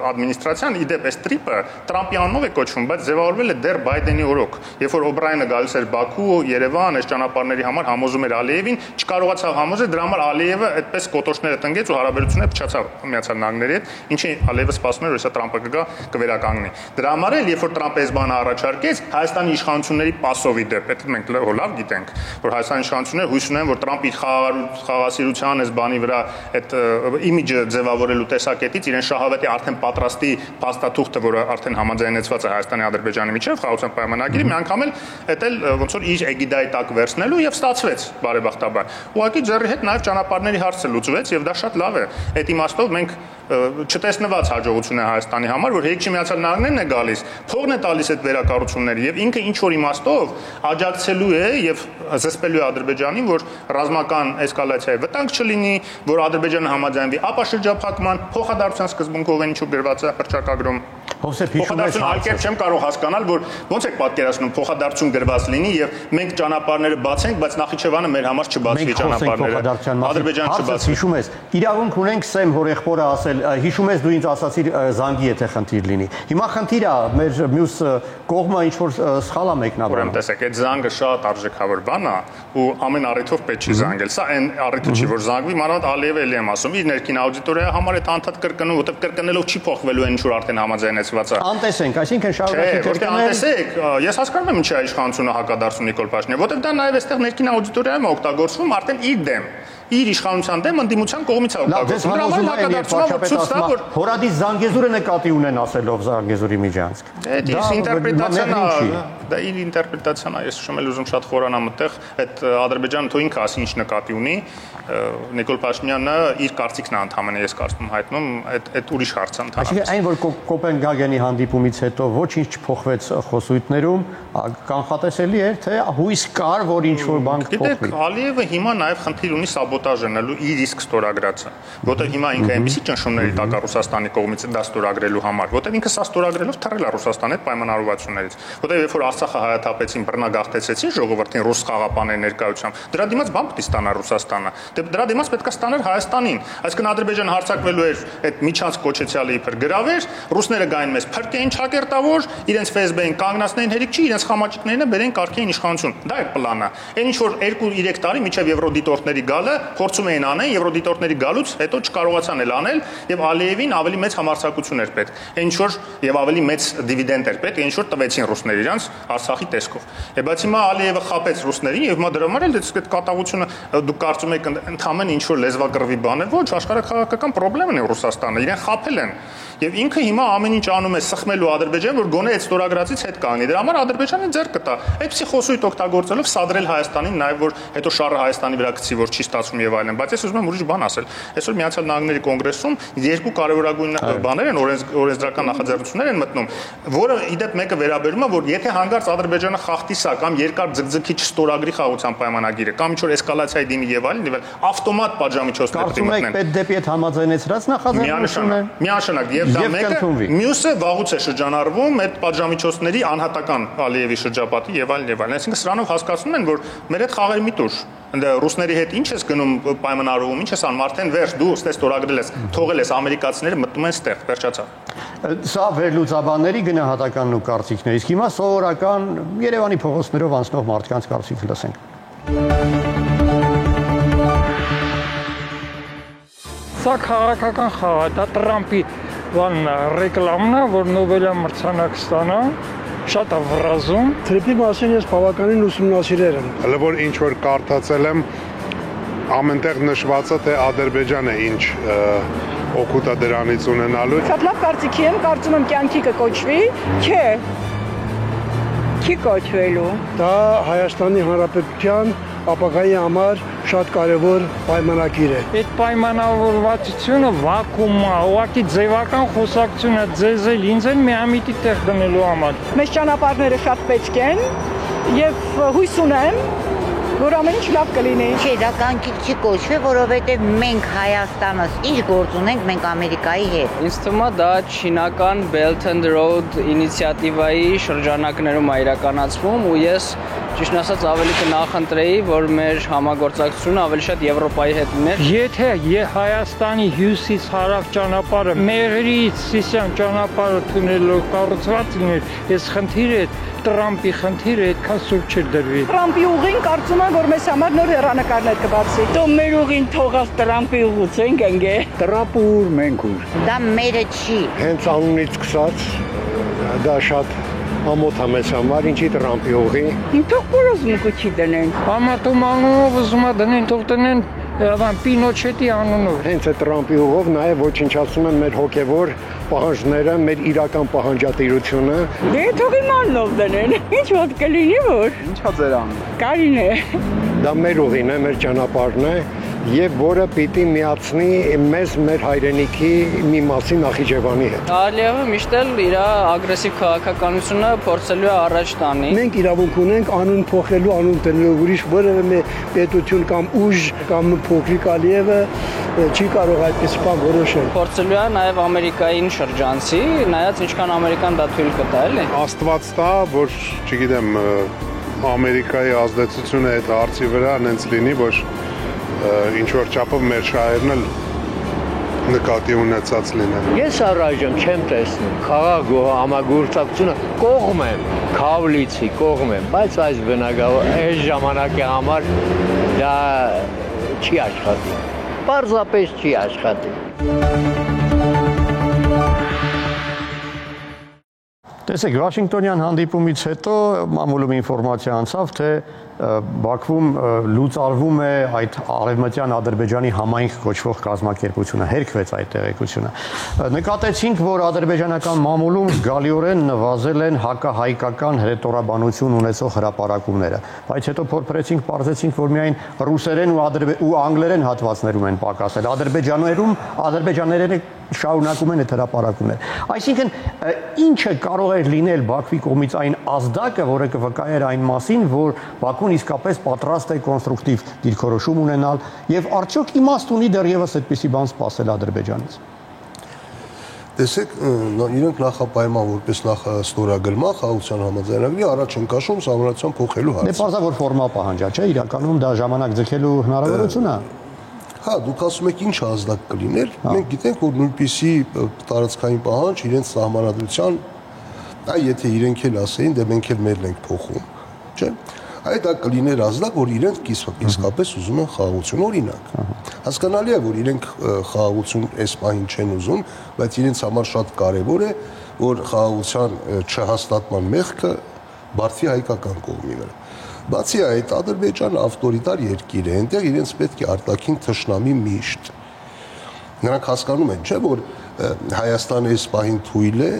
ադմինիստրացիան իդեպ այս տրիպը Տրամպի անունով է կոչվում, բայց ձևավորվել է դեռ Բայդենի օրոք, երբ որ Օբրայանը գալիս էր Բաքու, Երևան, այս ճանապարհների համար համոզում էր Ալիևին, չկարողացավ համոզել, դրա համար Ալիևը այդպես կոտոշները տնկեց ու հարաբերությունները փչացավ Միացյալ Նահանգների հետ, ինչի Ալիևը սպասում էր, որ հեսա Տրամպը կգա կվերականգնի։ Դրա համար էլ երբ որ Տրամպը այս բանը առաջարկեց, Հայաստանի իշխանությունների պասովի դեպ, այդ մենք լավ գիտենք, որ Հայաստանի իշխանությունները հույս ունեն, որ Տրամպի խաղաղասիրության այս բանի վրա այդ իմիջը ձևավորելու տեսակետից իրեն շահավետի արդեն պատրաստի փաստաթուղթը, որը արդեն համաձայնեցված է Հայաստանի Ադրբեջանի միջև խաղաղության պայմանագիրի, մի անգամ էլ դա ոնց որ իր էգիդայի տակ վերցնելու եւ ստացվեց բարեբախտաբար։ Ուղղակի ձեռի հետ նաեւ ճանապարհների հարցը լուծվեց եւ դա շատ լավ է։ Այդ իմաստով մենք չտեսնված հաջողություն է Հայաստանի համար, որ Հերիքչի Միացյալ Նահանգներն է գալիս, փողն է տալիս այդ վերակառուցումների եւ ինքը ինչ որ իմաստով աջակցելու է եւ զսպելու է Ադրբեջանին, որ ռազմական էսկալացիայի վտանգ չլինի, որ Ադրբեջանը համաձայնվի ապաշրջափակման, փոխադարձության սկզբունքով են ինչու գրված է հռչակագրում։ Հովսեփ հիշում եք ալկեր չեմ կարող հասկանալ, որ ոնց եք պատկերացնում փոխադարձություն գրված լինի եւ մենք ճանապարհները բացենք, բայց Նախիջևանը մեր համար չբացվի ճանապարհները։ Ադրբեջանը չբացվի։ Հիշում ես, իրավունք ունենք Սեմ հորեղբորը ասել, հիշում ես դու ինձ ասացիր զանգի եթե խնդիր լինի։ Հիմա խնդիր է մեր մյուս կողմը ինչ որ սխալ է մեկնաբանում։ Ուրեմն տեսեք, այդ զանգը շատ արժեքավոր բան է ու ամեն առիթով պետք չի զանգել։ Սա այն առիթը չի, որ զանգվի, մանավանդ Ալիևը էլի եմ ասում, իր ներքին աուդիտորիայի համար այդ անդադ կրկնում, որտեղ կրկնելով չի փոխվելու այն ինչ որ արդեն համաձայնեցված է։ Անտեսենք, այսինքն շարունակի կրկնել։ Անտեսեք, ես հասկանում եմ ինչի է իշխանությունը հակադարձում Նիկոլ Փաշինյանը, որտեղ դա նաև այստեղ ներքին աուդիտորիայում է օգտագործվում արդեն իր դեմ։ Իր իշխանության դեմ ընդդիմության կողմից է օգտագործվում։ Դրա համար հակադարձումը որ Հորադիս Զանգեզուրը նկատի ունեն ասելով Զանգեզուրի Միջանցք։ Դա ինտերպրետացիան է, դա իր ինտերպրետացիան է, ես շմել ուզում շատ խորանամ այդտեղ, այդ Ադրբեջանը թո ինքը ասի ինչ նկատի ունի, Նիկոլ Փաշինյանը իր կարծիքն է ընդհանրապես ես կարծում հայտնում, այդ ուրիշ հարց է ընդհանրապես։ Այսինքն այն որ Կոպենհագենի հանդիպումից հետո ոչինչ չփոխվեց խոսույթներում, կանխատեսելի էր թե հույս կար, որ ինչ որ բան կփոխվի։ Գիտեք, Ալիևը հիմա նաև խնդիր ունի սաբոտաժ անելու իր իսկ ստորագրածը, որտեղ հիմա ինքը այնպեսի ճնշումների տակ է Ռուսաստանի կողմից դա ստորագրելու համար, որտեղ ինքը սա ստորագրելով թռել է Ռուսաստանի հետ պայմանավորվածություններից, որտեղ երբ որ Արցախը հայաթափեցին, բռնագաղթեցին ժողովրդին ռուս խաղապաների ներկայությամբ, դրա դիմաց բան պետք է ստանա Ռուսաստանը, դրա դիմաց պետք է ստանար Հայաստանին, այսինքն Ադրբեջանը հարձակվելու էր այդ միջանց կոչեցյալը իբր գրավեր, ռուսները գային մեզ փրկեին ճակերտավոր, իրենց Facebook-ին կանգնացնեին Հերիքչի, իրենց խամաճիկներինը բերեն կարգեին իշխանություն, դա է պլանը։ Այն ինչ որ 2-3 տարի միջև եվրոդիտորդների գալը փորձում էին անեն, եվրոդիտորների գալուց հետո չկարողացան էլ անել եւ Ալիևին ավելի մեծ համարձակություն էր պետք։ Ինչ որ եւ ավելի մեծ դիվիդենդ էր պետք, ինչ որ տվեցին ռուսները իրանց Արցախի տեսքով։ Բայց հիմա Ալիևը խապեց ռուսներին եւ հիմա դրա համար էլ այդ կատաղությունը դուք կարծում եք ընդհանրեն ինչ որ լեզվակռվի բան է, ոչ, աշխարհակաղակական խնդրեմ ունի Ռուսաստանը, իրեն խապել են։ Եվ ինքը հիմա ամեն ինչ անում է սխմելու Ադրբեջանը, որ գոնե այդ ստորագրածից հետ կանգնի։ Դրա համար Ադրբեջանը ձեռք կտա։ Այդպիսի խոսույթ օգտագործելով սադրել Հայաստանին, նաև որ հետո շարը Հայաստանի վրա գցի, որ չի ստացվում եւ այլն։ Բայց ես ուզում եմ ուրիշ բան ասել։ Այսօր Միացյալ Նահանգների կոնգրեսում երկու կարևորագույն բաներ են, օրենսդրական նախաձեռնություններ են մտնում, որը իդեպ մեկը վերաբերում է, որ եթե հանկարծ Ադրբեջանը խախտի սա կամ երկար ձգձգի չստորագրի խաղաղության պայմանագիրը, կամ ինչ որ էսկալացիայի դիմի եւ այլն, ավտոմատ պատժամիջոցներ պետք է մտնեն։ Կարծում եք պետ դեպի այդ համաձայնեցրած նախաձեռնությունը միանշանակ եւ դա մեկը մյուսը վաղուց է շրջանառվում այդ պատժամիջոցների անհատական Ալիևի շրջապատի եւ այլն եւ այլն։ Այսինքն սրանով հասկացնում են, որ մեր այդ խաղերի մի տուր ռուսների հետ ինչ ես գնում պայմանավորվում, ինչ ես անում, արդեն վերջ դու ստե ստորագրել ես, թողել ես ամերիկացիները մտնում են ստեղ, վերջացավ։ Սա վերլուծաբանների գնահատականն ու կարծիքն է, իսկ հիմա սովորական Երևանի փողոցներով անցնող մարդկանց կարծիքը լսենք։ Սա քաղաքական խաղ է, դա Տրամպի ռեկլամն է, որ Նոբելյան մրցանակ ստանա, շատ է վրազում։ Տրիպի մասին ես բավականին ուսումնասիրել եմ։ Հələ որ ինչ որ կարդացել եմ, ամենտեղ նշված է թե Ադրբեջանը ինչ օգուտ է դրանից ունենալու։ Շատ լավ կարծիքի եմ, կարծում եմ կյանքի կկոչվի, չէ։ Չի կոչվելու։ Դա Հայաստանի Հանրապետության ապագայի համար շատ կարևոր պայմանագիր է։ Այդ պայմանավորվածությունը վակուում է, ուղղակի ձևական խոսակցություն է ձեզ էլ ինձ էլ միամիտի տեղ դնելու համար։ Մեզ ճանապարհները շատ պետք են եւ հույս ունեմ, որ ամեն ինչ լավ կլինի։ Չէ, դա կանչիկ չի կոչվի, որովհետև մենք Հայաստանս ինչ գործ ունենք մենք Ամերիկայի հետ։ Ինձ թվում է դա չինական Belt and Road ինիցիատիվայի շրջանակներում է իրականացվում ու ես ճիշտ ասած ավելի կնախընտրեի, որ մեր համագործակցությունը ավելի շատ Եվրոպայի հետ լիներ։ Եթե Հայաստանի հյուսիս հարավ ճանապարհը Մեղրիից Սիսիան ճանապարհը թունելով կառուցված լիներ, այս խնդիրը Տրամպի խնդիրը այդքան սուրճ չէր դրվի։ Տրամպի ուղին կարծում եմ, որ մեզ համար նոր հեռանկարներ կբացի։ Դու մեր ուղին թողած Տրամպի ուղուց ենք ընկե։ Տրամպը ուր, մենք ուր։ Դա մերը չի։ Հենց անունից սկսած դա շատ ամոթ է մեզ համար, ինչի Տրամպի ուղի։ Թող որոզում կուչի դնեն։ Համատում անունով ուզում է դնեն, թող դնեն Պինոչետի անունով։ Հենց է Տրամպի ուղով նաև ոչնչացնում են մեր հոգևոր պահանջները, մեր իրական պահանջատիրությունը։ Դե թող իմանով դնեն։ Ինչ ոտ կլինի որ։ Ինչա ձեր անուն։ Կարին է։ Դա մեր ուղին է, մեր ճանապարհն է, եւ որը պիտի միացնի մեզ մեր հայրենիքի մի մասի Նախիջևանի հետ։ Ալիևը միշտ էլ իր ագրեսիվ քաղաքականությունը փորձելու է առաջ տանի։ Մենք իրավունք ունենք անուն փոխելու, անուն տնելու, ուրիշ որևէ պետություն կամ ուժ կամ փոքրիկ Ալիևը չի կարող այդպես բան որոշել։ Փորձելու է նաև Ամերիկային շրջանցի, նայած ինչքան Ամերիկան դա թույլ կտա, էլի։ Աստված տա, որ, չգիտեմ, Ամերիկայի ազդեցությունը այդ հարցի վրա հենց լինի, որ ինչ որ չափով մեր շահերն էլ նկատի ունեցած լինեն։ Ես առայժմ չեմ տեսնում խաղաղ համագործակցությունը կողմ եմ, քավլիցի կողմ եմ, բայց այս բնակավար այս ժամանակի համար դա չի աշխատի։ Պարզապես չի աշխատի։ Տեսեք, Վաշինգտոնյան հանդիպումից հետո մամուլում ինֆորմացիա անցավ, թե Բաքվում լուծարվում է այդ արևմտյան Ադրբեջանի համայնք կոչվող կազմակերպությունը, հերքվեց այդ տեղեկությունը։ Նկատեցինք, որ ադրբեջանական մամուլում զգալիորեն նվազել են հակահայկական հրետորաբանություն ունեցող հրապարակումները, բայց հետո փորձեցինք պարզեցինք, որ միայն ռուսերեն ու անգլերեն հատվածներում են պակասել, ադրբեջաներենը շարունակում են այդ հրապարակումները։ Այսինքն, ինչը կարող էր լինել Բաքվի կողմից այն ազդակը, որը կվկայեր այն մասին, որ Բաքուն իսկապես պատրաստ է կոնստրուկտիվ դիրքորոշում ունենալ եւ արդյոք իմաստ ունի դեռևս այդպիսի բան սպասել Ադրբեջանից։ Տեսեք, իրենք նախապայման որպես ստորագրման խաղաղության համաձայնագրի առաջ են կաշում սահմանադրության փոխելու հարցը։ Դե պարզա որ ֆորմալ պահանջ է, չէ՞, իրականում դա ժամանակ ձգելու հնարավորություն է։ Հա, դուք ասում եք ինչ ազդակ կլիներ, մենք գիտենք, որ նույնպիսի տարածքային պահանջ իրենց սահմանադրության, եթե իրենք էլ ասեին, դե մենք էլ մերն ենք փոխում, չէ՞։ Այդ դա կլիներ ազդակ, որ իրենք իսկապես ուզում են խաղաղություն, օրինակ։ Հասկանալի է, որ իրենք խաղաղություն այս պահին չեն ուզում, բայց իրենց համար շատ կարևոր է, որ խաղաղության չհաստատման մեղքը բարձի հայկական կողմի վրա։ Բացի այդ, Ադրբեջանը ավտորիտար երկիր է, այնտեղ իրենց պետք է արտաքին թշնամի միշտ։ Նրանք հասկանում են, չէ՞, որ Հայաստանը այս պահին թույլ է,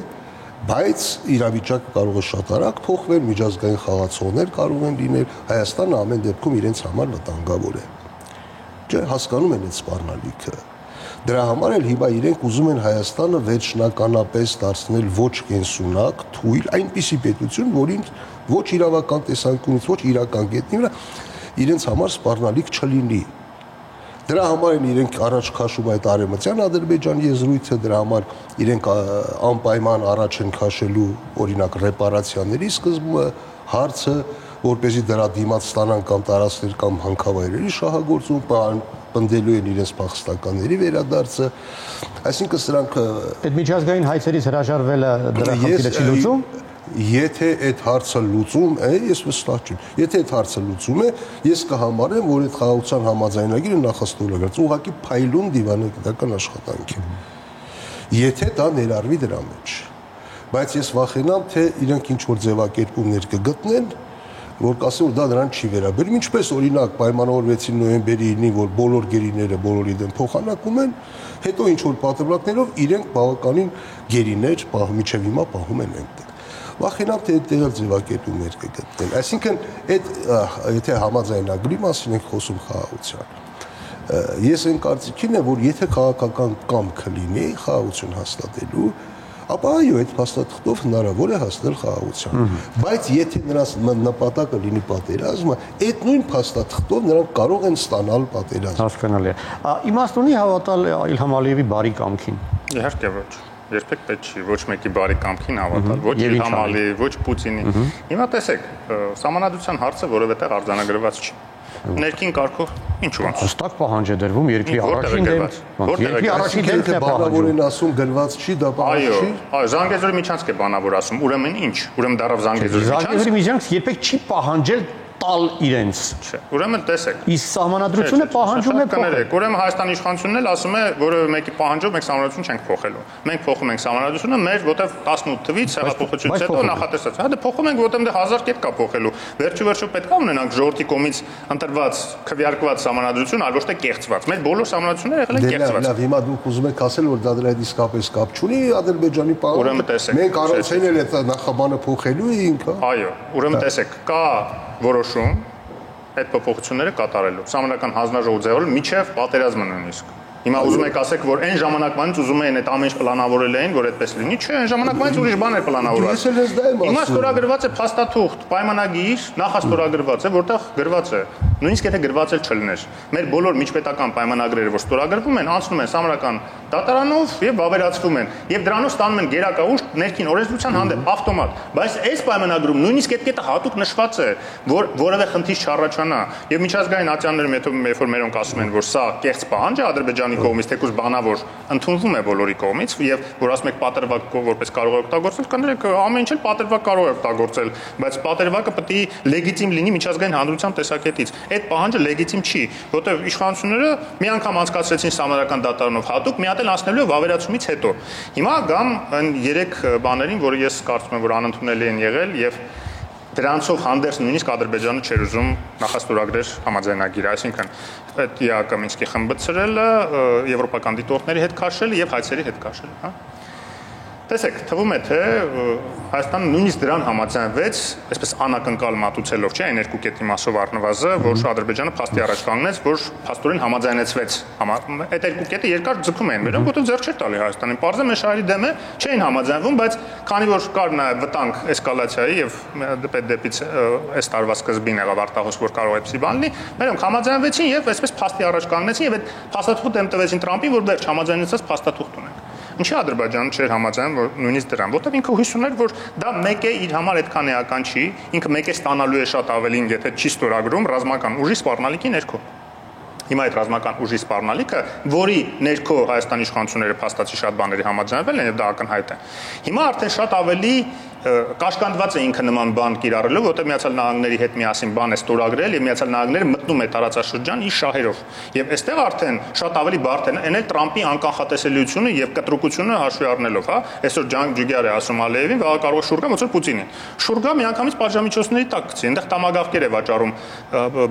բայց իրավիճակը կարող է շատ արագ փոխվել, միջազգային խաղացողներ կարող են լինել, Հայաստանը ամեն դեպքում իրենց համար վտանգավոր է։ Չէ, հասկանում են այդ սպառնալիքը։ Դրա համար էլ հիմա իրենք ուզում են Հայաստանը վերջնականապես դարձնել ոչ կենսունակ, թույլ, այնպիսի պետություն, որին ոչ իրավական տեսանկյունից, ոչ իրական գետնի վրա իրենց համար սպառնալիք չլինի։ Դրա համար են իրենք առաջ քաշում այդ արևմտյան Ադրբեջանի եզրույթը, դրա համար իրենք անպայման առաջ են քաշելու օրինակ ռեպարացիաների սկզբը, հարցը, որպեսզի դրա դիմաց ստանան կամ տարածքներ կամ հանքավայրերի շահագործում, պնդելու են իրենց փախստականների վերադարձը, այսինքն սրանք այդ միջազգային հայցերից հրաժարվելը դրա խնդիրը չի լուծում։ Եթե այդ հարցը լուծում է, ես վստահ չեմ։ Եթե այդ հարցը լուծում է, ես կհամարեմ, որ այդ խաղաղության համաձայնագիրը նախաստորագրած ուղղակի փայլուն դիվանագիտական աշխատանք է։ Եթե դա ներառվի դրա մեջ։ Բայց ես վախենամ, թե իրենք ինչ որ ձևակերպումներ կգտնեն, որ կասեն, որ դա նրան չի վերաբերում, ինչպես օրինակ պայմանավորվեցին նոյեմբերի 9-ին, որ բոլոր գերիները բոլորի դեմ փոխանակում են, հետո ինչ որ պատրվակներով իրենք բավականին գերիներ մինչև հիմա պահում են այնտեղ։ Վախենամ, թե այդտեղ ձևակերպումներ կգտնեն։ Այսինքն, եթե համաձայնագրի մասին ենք խոսում խաղաղության, ես այն կարծիքին եմ, որ եթե քաղաքական կամքը լինի խաղաղություն հաստատելու, ապա այո, այդ փաստաթղթով հնարավոր է հասնել խաղաղության։ Բայց եթե նրանց նպատակը լինի պատերազմը, այդ նույն փաստաթղթով նրանք կարող են ստանալ պատերազմ։ Հասկանալի է։ Իմաստ ունի հավատալ Իլհամ Ալիևի բարի կամքին։ Իհարկե ոչ։ Երբեք պետք չի ոչ մեկի բարի կամքին հավատալ, ոչ Իլհամ Ալիևի, ոչ Պուտինի։ Հիմա տեսեք, սահմանադրության հարցը որևէ արձանագրված չի։ Ներքին կարգով ինչու ոնց։ Հստակ պահանջ է դրվում երկրի առաջին դեմք։ Երկրի առաջին դեմքն է բանավոր են ասում գրված չի, դա պահանջ չի։ Այո, Զանգեզուրի միջանցք է բանավոր ասում։ Ուրեմն ինչ։ Ուրեմն դարավ Զանգեզուրի միջանցք։ Զանգեզուրի միջանցք երբեք չի պահանջել տալ իրենց։ Չէ։ Ուրեմն տեսեք։ Իսկ սահմանադրությունը պահանջում է փոխել։ Ուրեմն Հայաստանի իշխանությունն էլ ասում է, որևէ մեկի պահանջով մենք սահմանադրություն չենք փոխելու։ Մենք փոխում ենք սահմանադրությունը մեր, որտեվ 18 թվից հեղափոխությունից հետո նախատեսած։ Հա դե փոխում ենք, որտեվ դե 1000 կետ կա փոխելու։ Վերջիվերջո պետք է ունենանք ժողովրդի կողմից ընտրված, քվեարկված սահմանադրություն, այլ ոչ թե կեղծված։ Մեր բոլոր սահմանադրությունները եղել են կեղծված։ Լավ, հիմա դուք ուզում եք ասել, որ դա դրա հետ իսկապես կապ չունի Ադրբեջանի պահանջը։ Մենք առանցել էլ այդ նախաբանը փոխելու ինքը։ Այո, ուրեմն տեսեք, կա որոշում այդ փոփոխությունները կատարելու։ Սահմանական հանձնաժողով ձևավորել միջև պատերազմը նույնիսկ։ Հիմա ուզում եք ասեք, որ այն ժամանակվանից ուզում էին այդ ամեն ինչ պլանավորել էին, որ այդպես լինի, չէ, այն ժամանակվանից ուրիշ բան էր պլանավորված։ Հիմա ստորագրված է փաստաթուղթ, պայմանագիր, նախաստորագրված է, որտեղ գրված է, նույնիսկ եթե գրված էլ չլիներ։ Մեր բոլոր միջպետական պայմանագրերը, որ ստորագրվում են, անցնում են սահմանական դատարանով եւ վավերացվում են, եւ դրանով ստանում են գերակա ուժ ներքին օրենսդրության հանդեպ ավտոմատ։ Բայց այս պայմանագրում նույնիսկ այդ կետը հատուկ նշված է, որ որևէ խնդիր չառաջանա։ Եւ միջազգային ատյաններում երբ որ մերոնք ասում են, որ սա կեղծ պահանջ է Ադրբեջանի կողմից, թեկուզ բանավոր ընդունվում է բոլորի կողմից, եւ որ ասում եք պատերվակ որպես կարող է օգտագործել, կներեք ամեն ինչ էլ պատերվակ կարող է օգտագործել, բայց պատերվակը պետք է լեգիտիմ լինի միջազգային հանրության տեսակետից։ Այդ պահանջը լեգիտիմ չի, որտեղ իշխանությունները մի անգամ անցկացրեցին սահմանական դատարանով հատուկ, մի հատ էլ անցնելու է վավերացումից հետո։ Հիմա գամ այն 3 բաներին, որը ես կարծում եմ, որ անընդունելի են եղել եւ դրանցով հանդերձ նույնիսկ Ադրբեջանը չէր ուզում նախաստորագրեր համաձայնագիրը, այսինքն այդ ԵԱԿ Մինսկի խմբը ցրելը, եվրոպական դիտորդների հետ քաշելը եւ հայցերի հետ քաշելը, հա։ Տեսեք, թվում է թե Հայաստանը նույնիսկ դրան համաձայնվեց, այսպես անակնկալ մատուցելով, չէ, այն երկու կետի մասով առնվազը, որ Ադրբեջանը փաստի առաջ կանգնեց, որ փաստորեն համաձայնեցվեց։ Այդ երկու կետը երկար ձգում էին վերում, որտեղ ձեռք չէր տալի Հայաստանին։ Պարզը մեր շահերի դեմ է, չէին համաձայնվում, բայց քանի որ կար նաև վտանգ էսկալացիայի եւ դեպից այս տարվա սկզբին եղավ արտահոսք, որ կարող է այդպիսի բան լինի, մերոնք համաձայնվեցին եւ այսպես փաստի առաջ կանգնեցին եւ այդ փաստաթուղթը դեմ տվեցին Տրամպին, որ վերջ համաձայնեցած փաստաթուղթ ունենք։ Ինչի Ադրբեջանը չէր համաձայնում, որ նույնիսկ դրան, որտեղ ինքը հույս ուներ, որ դա մեկ է իր համար այդքան էական չի, ինքը մեկ է ստանալու է շատ ավելին, եթե չի ստորագրում ռազմական ուժի սպառնալիքի ներքո։ Հիմա այդ ռազմական ուժի սպառնալիքը, որի ներքո Հայաստանի իշխանությունները փաստացի շատ բաների համաձայնվել են եւ դա ակնհայտ է։ Հիմա արդեն շատ ավելի կաշկանդված է ինքը նման բան կիրառելով, որտեղ Միացյալ Նահանգների հետ միասին բան է ստորագրել եւ Միացյալ Նահանգները մտնում է տարածաշրջան իր շահերով։ Եվ այստեղ արդեն շատ ավելի բարդ է էնել Տրամպի անկանխատեսելիությունը եւ կտրուկությունը հաշվի առնելով, հա։ Այսօր Ջան Ջուգյար է ասում Ալիևին, վաղ կարող է շուրգա, ոնց որ Պուտինին։ Շուրգա միանգամից պատժամիջոցների տակ գցի, այնտեղ տամագավկեր է վաճառում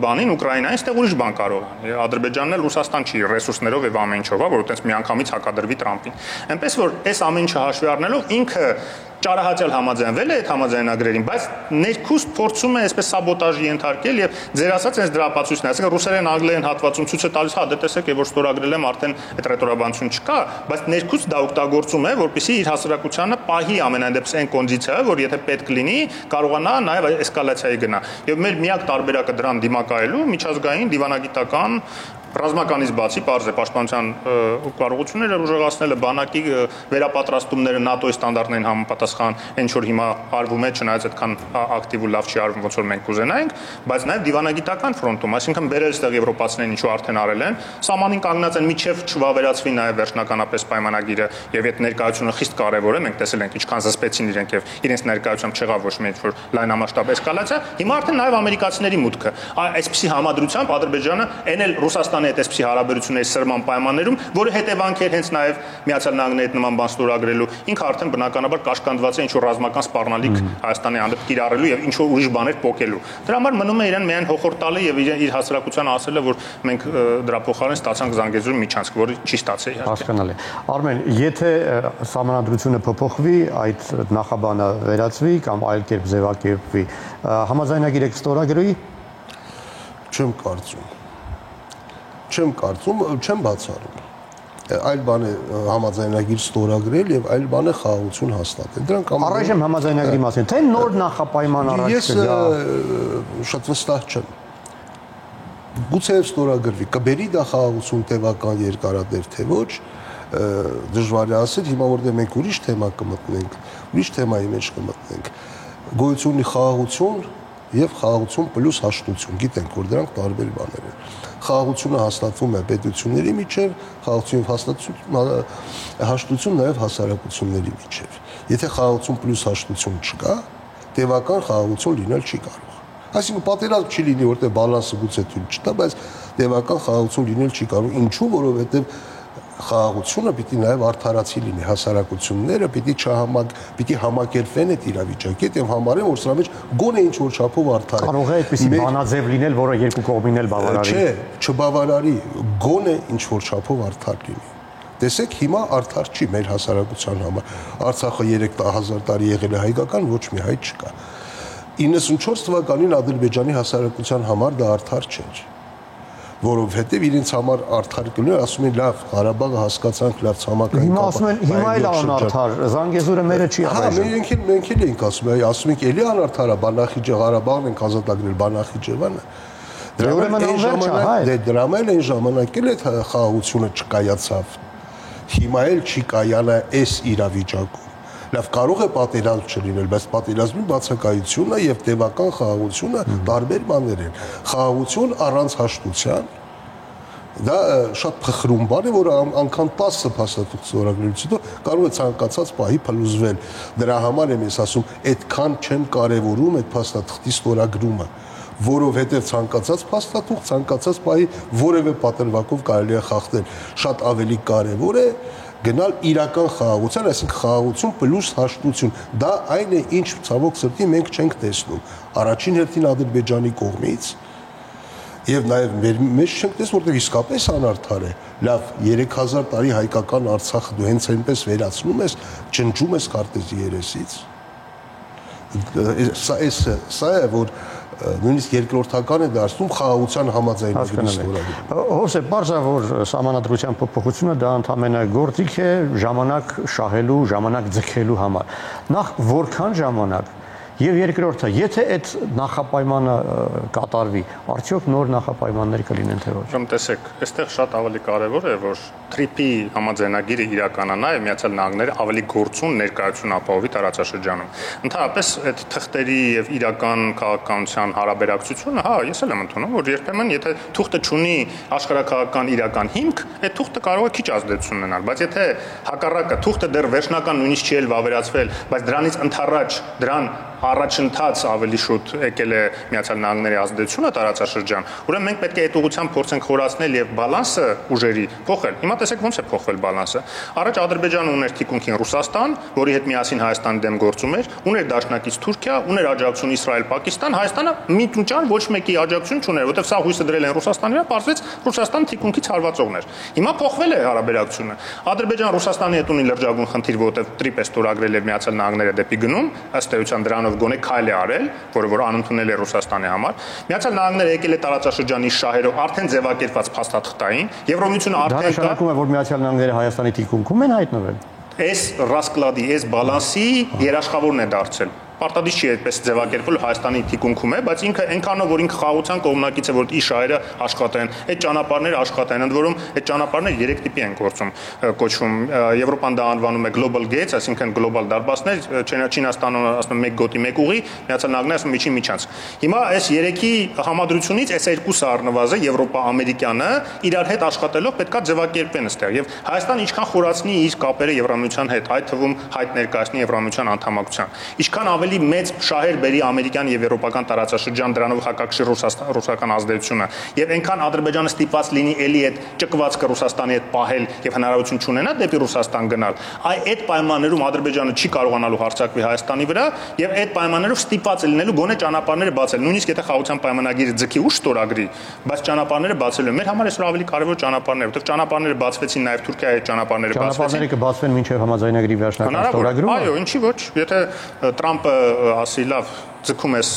բանին Ուկրաինային, այստեղ ուրիշ բան կարող է։ Ադրբեջանն էլ Ռուսաստան չի ռեսուրսներով եւ ամեն ինչով, հա, որ այտենց միանգամից հակադրվի Տրամպին։ Այնպես որ այս ամեն ինչը հաշվի առնելով ինքը ճարահաճել համաձայնվել է այդ համաձայնագրերին, բայց ներքուստ փորձում է այսպես սաբոտաժի ենթարկել եւ ձեր ասած այս դրա ապացույցն է, ասենք ռուսերեն անգլերեն հատվածում ցույց է տալիս, հա դե տեսեք, որ ստորագրել եմ արդեն այդ ռետորաբանություն չկա, բայց ներքուստ դա օգտագործում է, որպեսզի իր հասարակությանը պահի ամենայն դեպս այն կոնդիցիա, որ եթե պետք լինի, կարողանա նաեւ էսկալացիայի գնա։ Եվ մեր միակ տարբերակը դրան դիմակայելու միջազգային դիվանագիտական ռազմականից բացի պարզ է պաշտպանության կարողությունները ուժեղացնելը, բանակի վերապատրաստումները ՆԱՏՕ-ի ստանդարտներին համապատասխան, ինչ որ հիմա արվում է, չնայած այդքան ակտիվ ու լավ չի արվում, ոնց որ մենք կուզենայինք, բայց նաև դիվանագիտական ֆրոնտում, այսինքն բերել ստեղ եվրոպացիներին ինչու արդեն արել են, սահմանին կանգնած են միջև չվավերացվի նաև վերջնականապես պայմանագիրը եւ այդ ներկայությունը խիստ կարեւոր է, մենք տեսել ենք ինչքան զսպեցին իրենք եւ իրենց ներկայությամբ չեղավ ոչ մի ինչ-որ լայնամասշտաբ էսկալացիա, հիմա արդեն նաև ամերիկացիների մուտքը, այսպիսի համադրությամբ Ադրբեջանը այն էլ Ռուսաստանի հետ այսպիսի հարաբերությունների սրման պայմաններում, որը հետևանք էր հենց նաև Միացյալ Նահանգների հետ նման բան ստորագրելու, ինքը արդեն բնականաբար կաշկանդված է ինչ-որ ռազմական սպառնալիք Հայաստանի հանդեպ կիրառելու եւ ինչ-որ ուրիշ բաներ փոխելու։ Դրա համար մնում է իրեն միայն հոխորտալը եւ իր հասարակության ասելը, որ մենք դրա փոխարեն ստացանք Զանգեզուրի միջանցք, որը չի ստացել իհարկե։ Հասկանալի։ Արմեն, եթե սահմանադրությունը փոփոխվի, այդ նախաբանը վերացվի կամ այլ կերպ ձևակերպվի, համաձայնագիրը կստորագրվի։ Չեմ կարծում, չեմ բացառում։ այլ բան է համաձայնագիր ստորագրել եւ այլ բան է խաղաղություն հաստատել։ Դրանք առայժմ համաձայնագրի մասին թե նոր նախապայման առաջ կգա։ Ես շատ վստահ չեմ։ Գուցե ստորագրվի, կբերի դա խաղաղություն տևական երկարատև թե ոչ, դժվար է ասել, հիմա որտեղ մենք ուրիշ թեմա կմտնենք, ուրիշ թեմայի մեջ կմտնենք։ Գոյություն ունի խաղաղություն եւ խաղաղություն պլյուս հաշտություն, գիտենք, որ դրանք տարբեր բաներ են։ Խաղաղությունը հաստատվում է պետությունների միջև, խաղաղություն հաշտություն նաեւ հասարակությունների միջև։ Եթե խաղաղություն պլյուս հաշտություն չկա, տևական խաղաղություն լինել չի կարող։ Այսինքն պատերազմ չի լինի, որտեղ բալանսը գուցե թույլ չտա, բայց տևական խաղաղություն լինել չի կարող։ Ինչու՞, որովհետեւ խաղաղությունը պիտի նաև արդարացի լինի, հասարակությունները պիտի համակերպվեն այդ իրավիճակի հետ եւ համարեն, որ սրա մեջ գոնե ինչ որ չափով արդար է։ Կարող է այդպիսի բանաձև լինել, որը երկու կողմին էլ բավարարի։ Չէ, չբավարարի, գոնե ինչ որ չափով արդար լինի։ Տեսեք, հիմա արդար չի մեր հասարակության համար։ Արցախը 3000 տարի եղել է հայկական, ոչ մի հայ չկա։ 94 թվականին Ադրբեջանի հասարակության համար դա արդար չէր, որովհետև իրենց համար արդար կլիներ, ասում են լավ, Ղարաբաղը հասկացանք, լավ ցամաքային կապ։ Հիմա ասում են, հիմա էլ անարդար, Զանգեզուրը մերը չի առայժմ։ Հա, մենք էլ ենք ասում, ասում ենք էլի անարդար է, Բանախիջը, Ղարաբաղն ենք ազատագրել, Բանախիջևանը։ Դրա էլ այն ժամանակ էլ այդ խաղաղությունը չկայացավ։ Հիմա էլ չի կայանա այս իրավիճակում։ Լավ, կարող է պատերազմ չլինել, բայց պատերազմի բացակայությունը եւ տևական խաղաղությունը տարբեր բաներ են։ Խաղաղություն առանց հաշտության դա շատ փխրուն բան է, որը անգամ 10 փաստաթուղթ ստորագրելուց հետո կարող է ցանկացած պահի փլուզվել։ Դրա համար եմ ես ասում, այդքան չեմ կարևորում այդ փաստաթղթի ստորագրումը, որովհետև ցանկացած փաստաթուղթ, ցանկացած պահի որևէ պատրվակով կարելի է խախտել։ Շատ ավելի կարևոր է գնալ իրական խաղաղության, այսինքն խաղաղություն պլյուս հաշտություն։ Դա այն է, ինչ ցավոք սրտի մենք չենք տեսնում։ Առաջին հերթին Ադրբեջանի կողմից եւ նաեւ մեջ չենք տեսնում, որտեղ իսկապես անարդար է։ Լավ, 3000 տարի հայկական Արցախը դու հենց այնպես վերացնում ես, ճնճում ես քարտեզի երեսից։ Սա է, որ նույնիսկ երկրորդական է դարձնում խաղաղության համաձայնագրի ստորագրումը։ Հովսեփ, բարձր է, որ սահմանադրության փոփոխությունը դա ընդհանրապես գործիք է ժամանակ շահելու, ժամանակ ձգելու համար։ Նախ որքան ժամանակ եւ երկրորդը, եթե այդ նախապայմանը կատարվի, արդյոք նոր նախապայմաններ կլինեն թե ոչ։ Ուրեմն տեսեք, այստեղ շատ ավելի կարևոր է, որ TRIP-ի համաձայնագիրը իրականանա եւ Միացյալ Նահանգները ավելի գործուն ներկայություն ապահովի տարածաշրջանում։ Ընդհանրապես այդ թղթերի եւ իրական քաղաքականության հարաբերակցությունը, հա, ես էլ եմ ընդունում, որ երբեմն եթե թուղթը չունի աշխարհակաղակական իրական հիմք, այդ թուղթը կարող է քիչ ազդեցություն ունենալ, բայց եթե հակառակը թուղթը դեռ վերջնական նույնիսկ չի էլ վավերացվել, բայց դրանից ընդառաջ դրան առաջընթաց ավելի շուտ եկել է Միացյալ Նահանգների ազդեցությունը տարածաշրջան, ուրեմն մենք պետք է այդ ուղղությամբ փորձենք խորացնել եւ բալանսը ուժերի փոխել։ Հիմա տեսեք ոնց է փոխվել բալանսը։ Առաջ Ադրբեջանը ուներ թիկունքին Ռուսաստան, որի հետ միասին Հայաստանի դեմ գործում էր, ուներ դաշնակից Թուրքիա, ուներ աջակցություն Իսրայել-Պակիստան, Հայաստանը միտուճան ոչ մեկի աջակցություն չուներ, որովհետեւ սա հույսը դրել են Ռուսաստանի վրա, պարզվեց Ռուսաստան թիկունքից հարվածողն էր։ Հիմա փոխվել է հարաբերակցությունը։ Ադրբեջանը Ռուսաստանի հետ ունի լրջագույն խնդիր, որովհետեւ TRIP-ը ստորագրել է Միացյալ Նահանգները դեպի գնում, ըստ էության դրանով գոնե քայլ է արել, որը որ անընդունել է Ռուսաստանի համար։ Միացյալ Նահանգները եկել է տարածաշրջանի շահերով արդեն ձևակերպված փաստաթղթային, Եվրոմիությունը արդեն դա նշանակում է, որ Միացյալ Նահանգները Հայաստանի թիկունքում են հայտնվել։ Այս ռասկլադի, այս բալանսի երաշխավորն է դարձել։ Պարտադիր չի այդպես ձևակերպել Հայաստանի թիկունքում է, բայց ինքը այնքանով որ ինքը խաղաղության կողմնակից է, որ իր շահերը աշխատեն, այդ ճանապարհները աշխատեն, ընդ որում այդ ճանապարհները 3 տիպի են կոչվում։ Եվրոպան դա անվանում է global gates, այսինքն գլոբալ դարպասներ, Չինաստանը ասում է 1 գոտի 1 ուղի, Միացյալ Նահանգները ասում միջին միջանցք։ Հիմա այս 3-ի համադրությունից այս երկուսը առնվազն Եվրոպա, ամերիկյանը իրար հետ աշխատելով պետքա ձևակերպեն այստեղ եւ Հայաստանը ինչքան խորացնի իր կապերը Եվրամիության հետ, այդ թվում հայտ ներկայացնի Եվրամիության անդամակցության, ինչքան ավելի մեծ շահեր բերի ամերիկյան եւ եվրոպական տարածաշրջան դրանով հակակշիռ ռուսական ազդեցությունը եւ այնքան Ադրբեջանը ստիպված լինի էլի այդ ճկվածքը Ռուսաստանի հետ պահել եւ հնարավորություն չունենա դեպի Ռուսաստան գնալ, այդ պայմաններում Ադրբեջանը չի կարողանալու հարձակվի Հայաստանի վրա եւ այդ պայմաններով ստիպված է լինելու գոնե ճանապարհները բացել, նույնիսկ եթե խաղաղության պայմանագիրը ձգի ու ստորագրի, բայց ճանապարհները բացելու մեր համար այսօր ավելի կարեւոր ճանապարհներ, որովհետեւ ճանապարհները բացվեցին նաեւ Թուրքիայի հետ ճանապարհները բացվեցին։ Ճանապարհները կբացվեն մինչեւ համաձայնագրի վերջնական ստորագրումը։ Այո, ինչի ոչ, եթե Տրամպը ասի լավ, ձգում ես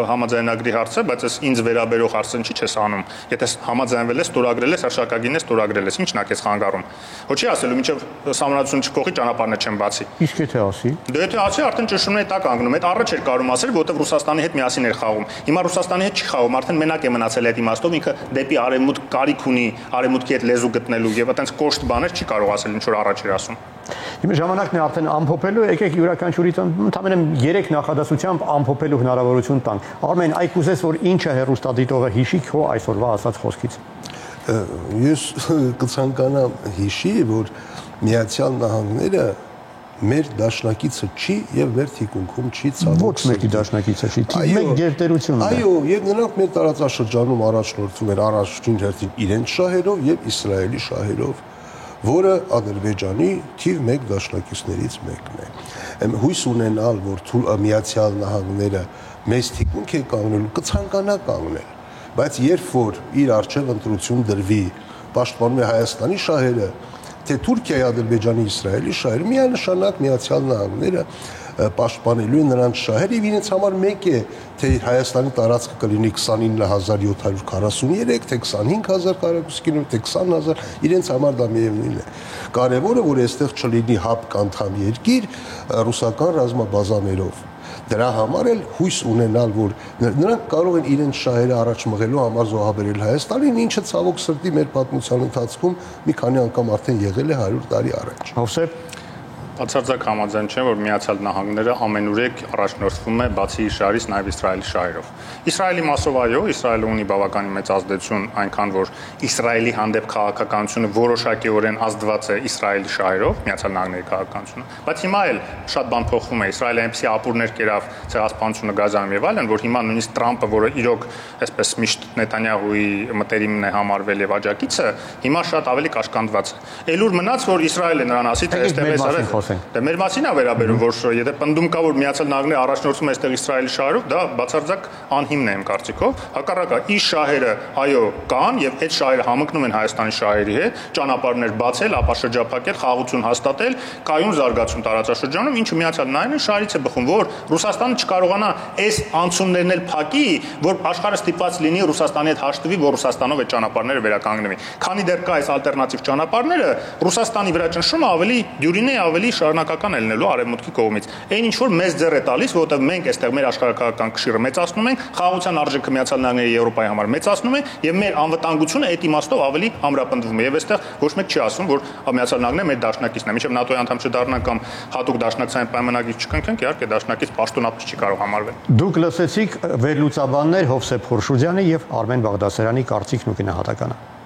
համաձայնագրի հարցը, բայց այս ինձ վերաբերող հարցը ինչի՞ չես անում։ Եթե համաձայնվել ես, ստորագրել ես, հրաշակագին ես, ստորագրել ես, ի՞նչն է քեզ խանգարում։ Ոչ չի ասելու, մինչև սահմանադրություն չփոխի, ճանապարհները չեն բացի։ Իսկ եթե ասի։ Դե եթե ասի, արդեն ճնշումների տակ կանգնում։ Այդ առաջ էր կարում ասել, որովհետև Ռուսաստանի հետ միասին էր խաղում։ Հիմա Ռուսաստանի հետ չի խաղում, արդեն մենակ է մնացել այդ իմաստով, ինքը դեպի արևմուտք կարիք ունի, արևմուտքի հետ լեզու գտնելու եւ այտենց կոշտ բաներ չի կարող ասել, ինչ որ առաջ էր ասում։ Հիմա ժամանակն է արդեն ամփոփելու, եկեք յուրաքանչյուրից ընդամենը 3 նախադասությամբ ամփոփելու հնարավորություն տանք։ Արմեն, այ կուզես, որ ինչը հեռուստադիտողը հիշի քո այսօրվա ասած խոսքից։ Ես կցանկանամ հիշի, որ Միացյալ Նահանգները մեր դաշնակիցը չի եւ մեր թիկունքում չի ցավոք։ Ոչ մեկի դաշնակիցը չի, մեկ գերտերությունն է։ Այո, եւ նրանք մեր տարածաշրջանում առաջնորդվում են առաջին հերթին իրենց շահերով եւ Իսրայելի շահերով, որը Ադրբեջանի թիվ 1 դաշնակիցներից մեկն է։ Հույս ունենալ, որ Միացյալ Նահանգները մեզ թիկունք է կանգնելու, կցանկանա կանգնել, բայց երբ որ իր արժեվ ընտրություն դրվի, պաշտպանում է Հայաստանի շահերը, թե Թուրքիայի, Ադրբեջանի, Իսրայելի շահերը, միանշանակ Միացյալ Նահանգները պաշտպանելու են նրանց շահերը եւ իրենց համար մեկ է, թե Հայաստանի տարածքը կլինի 29743, թե 25000 քառակուսի կիլոմետր, թե 20000, իրենց համար դա միևնույն է։ Կարևորը, որ այստեղ չլինի ՀԱՊԿ անդամ երկիր ռուսական ռազմաբազաներով։ Դրա համար էլ հույս ունենալ, որ նրանք կարող են իրենց շահերը առաջ մղելու համար զոհաբերել Հայաստանին, ինչը ցավոք սրտի մեր պատմության ընթացքում մի քանի անգամ արդեն եղել է 100 տարի առաջ։ Հովսեփ, բացարձակ համաձայն չեմ, որ Միացյալ Նահանգները ամենուրեք առաջնորդվում է բացի իր շահերից նաև Իսրայելի շահերով։ Իսրայելի մասով այո, Իսրայելը ունի բավականին մեծ ազդեցություն, այնքան որ Իսրայելի հանդեպ քաղաքականությունը որոշակիորեն ազդված է Իսրայելի շահերով, Միացյալ Նահանգների քաղաքականությունը, բայց հիմա էլ շատ բան փոխվում է։ Իսրայելը այնպեսի ապուրներ կերավ ցեղասպանությունը Գազայում եւ այլն, որ հիմա նույնիսկ Թրամփը, որը իրոք այսպես միշտ Նետանյահուի մտերիմն է համարվել եւ աջակիցը, հիմա շատ ավելի կաշկանդված է։ Էլուր մնաց, որ Իսրայելը նրան ասի, թե այստեղ էս արել։ Դե մեր մասին է վերաբերում, որ եթե պնդում կա, որ Միացյալ Նահանգները առաջնորդվում է այստեղ Իսրայելի շահերով, դա բացարձակ անհիմն է իմ կարծիքով։ Հակառակը իր շահերը այո կան եւ այդ շահերը համընկնում են Հայաստանի շահերի հետ, ճանապարհներ բացել, ապաշրջափակել, խաղաղություն հաստատել, կայուն զարգացում տարածաշրջանում, ինչը Միացյալ Նահանգները շահերից է բխում, որ Ռուսաստանը չկարողանա այս անցումներն էլ փակի, որ աշխարհը ստիպված լինի Ռուսաստանի հետ հաշտվի, որ Ռուսաստանով այդ ճանապարհները վերականգնվի։ Քանի դեռ կա այս ալտերնատիվ ճանապարհները, Ռուսաստանի վրա ճնշումը ավելի դյուրին է, ավելի շարունակական է լինելու արևմուտքի կողմից։ Այն ինչ որ մեզ ձեռ է տալիս, որովհետև մենք այստեղ մեր աշխարհակական կշիռը մեծացնում ենք, խաղաղության արժեքը Միացյալ Նահանգների Եվրոպայի համար մեծացնում ենք եւ մեր անվտանգությունը այդ իմաստով ավելի ամրապնդվում է։ Եվ այստեղ ոչ մեկ չի ասում, որ Միացյալ Նահանգները մեր դաշնակիցն է։ Մինչեւ ՆԱՏՕ-ի անդամ չդառնանք կամ հատուկ դաշնակցային պայմանագիր չկնքենք, իհարկե դաշնակից պաշտոնապես չի կարող համարվել։ Դուք լսեցիք վերլուծաբաններ Հովսեփ Խորշուդյանի եւ Արմեն Բաղդասարյանի կարծիքն ու գնահատականը։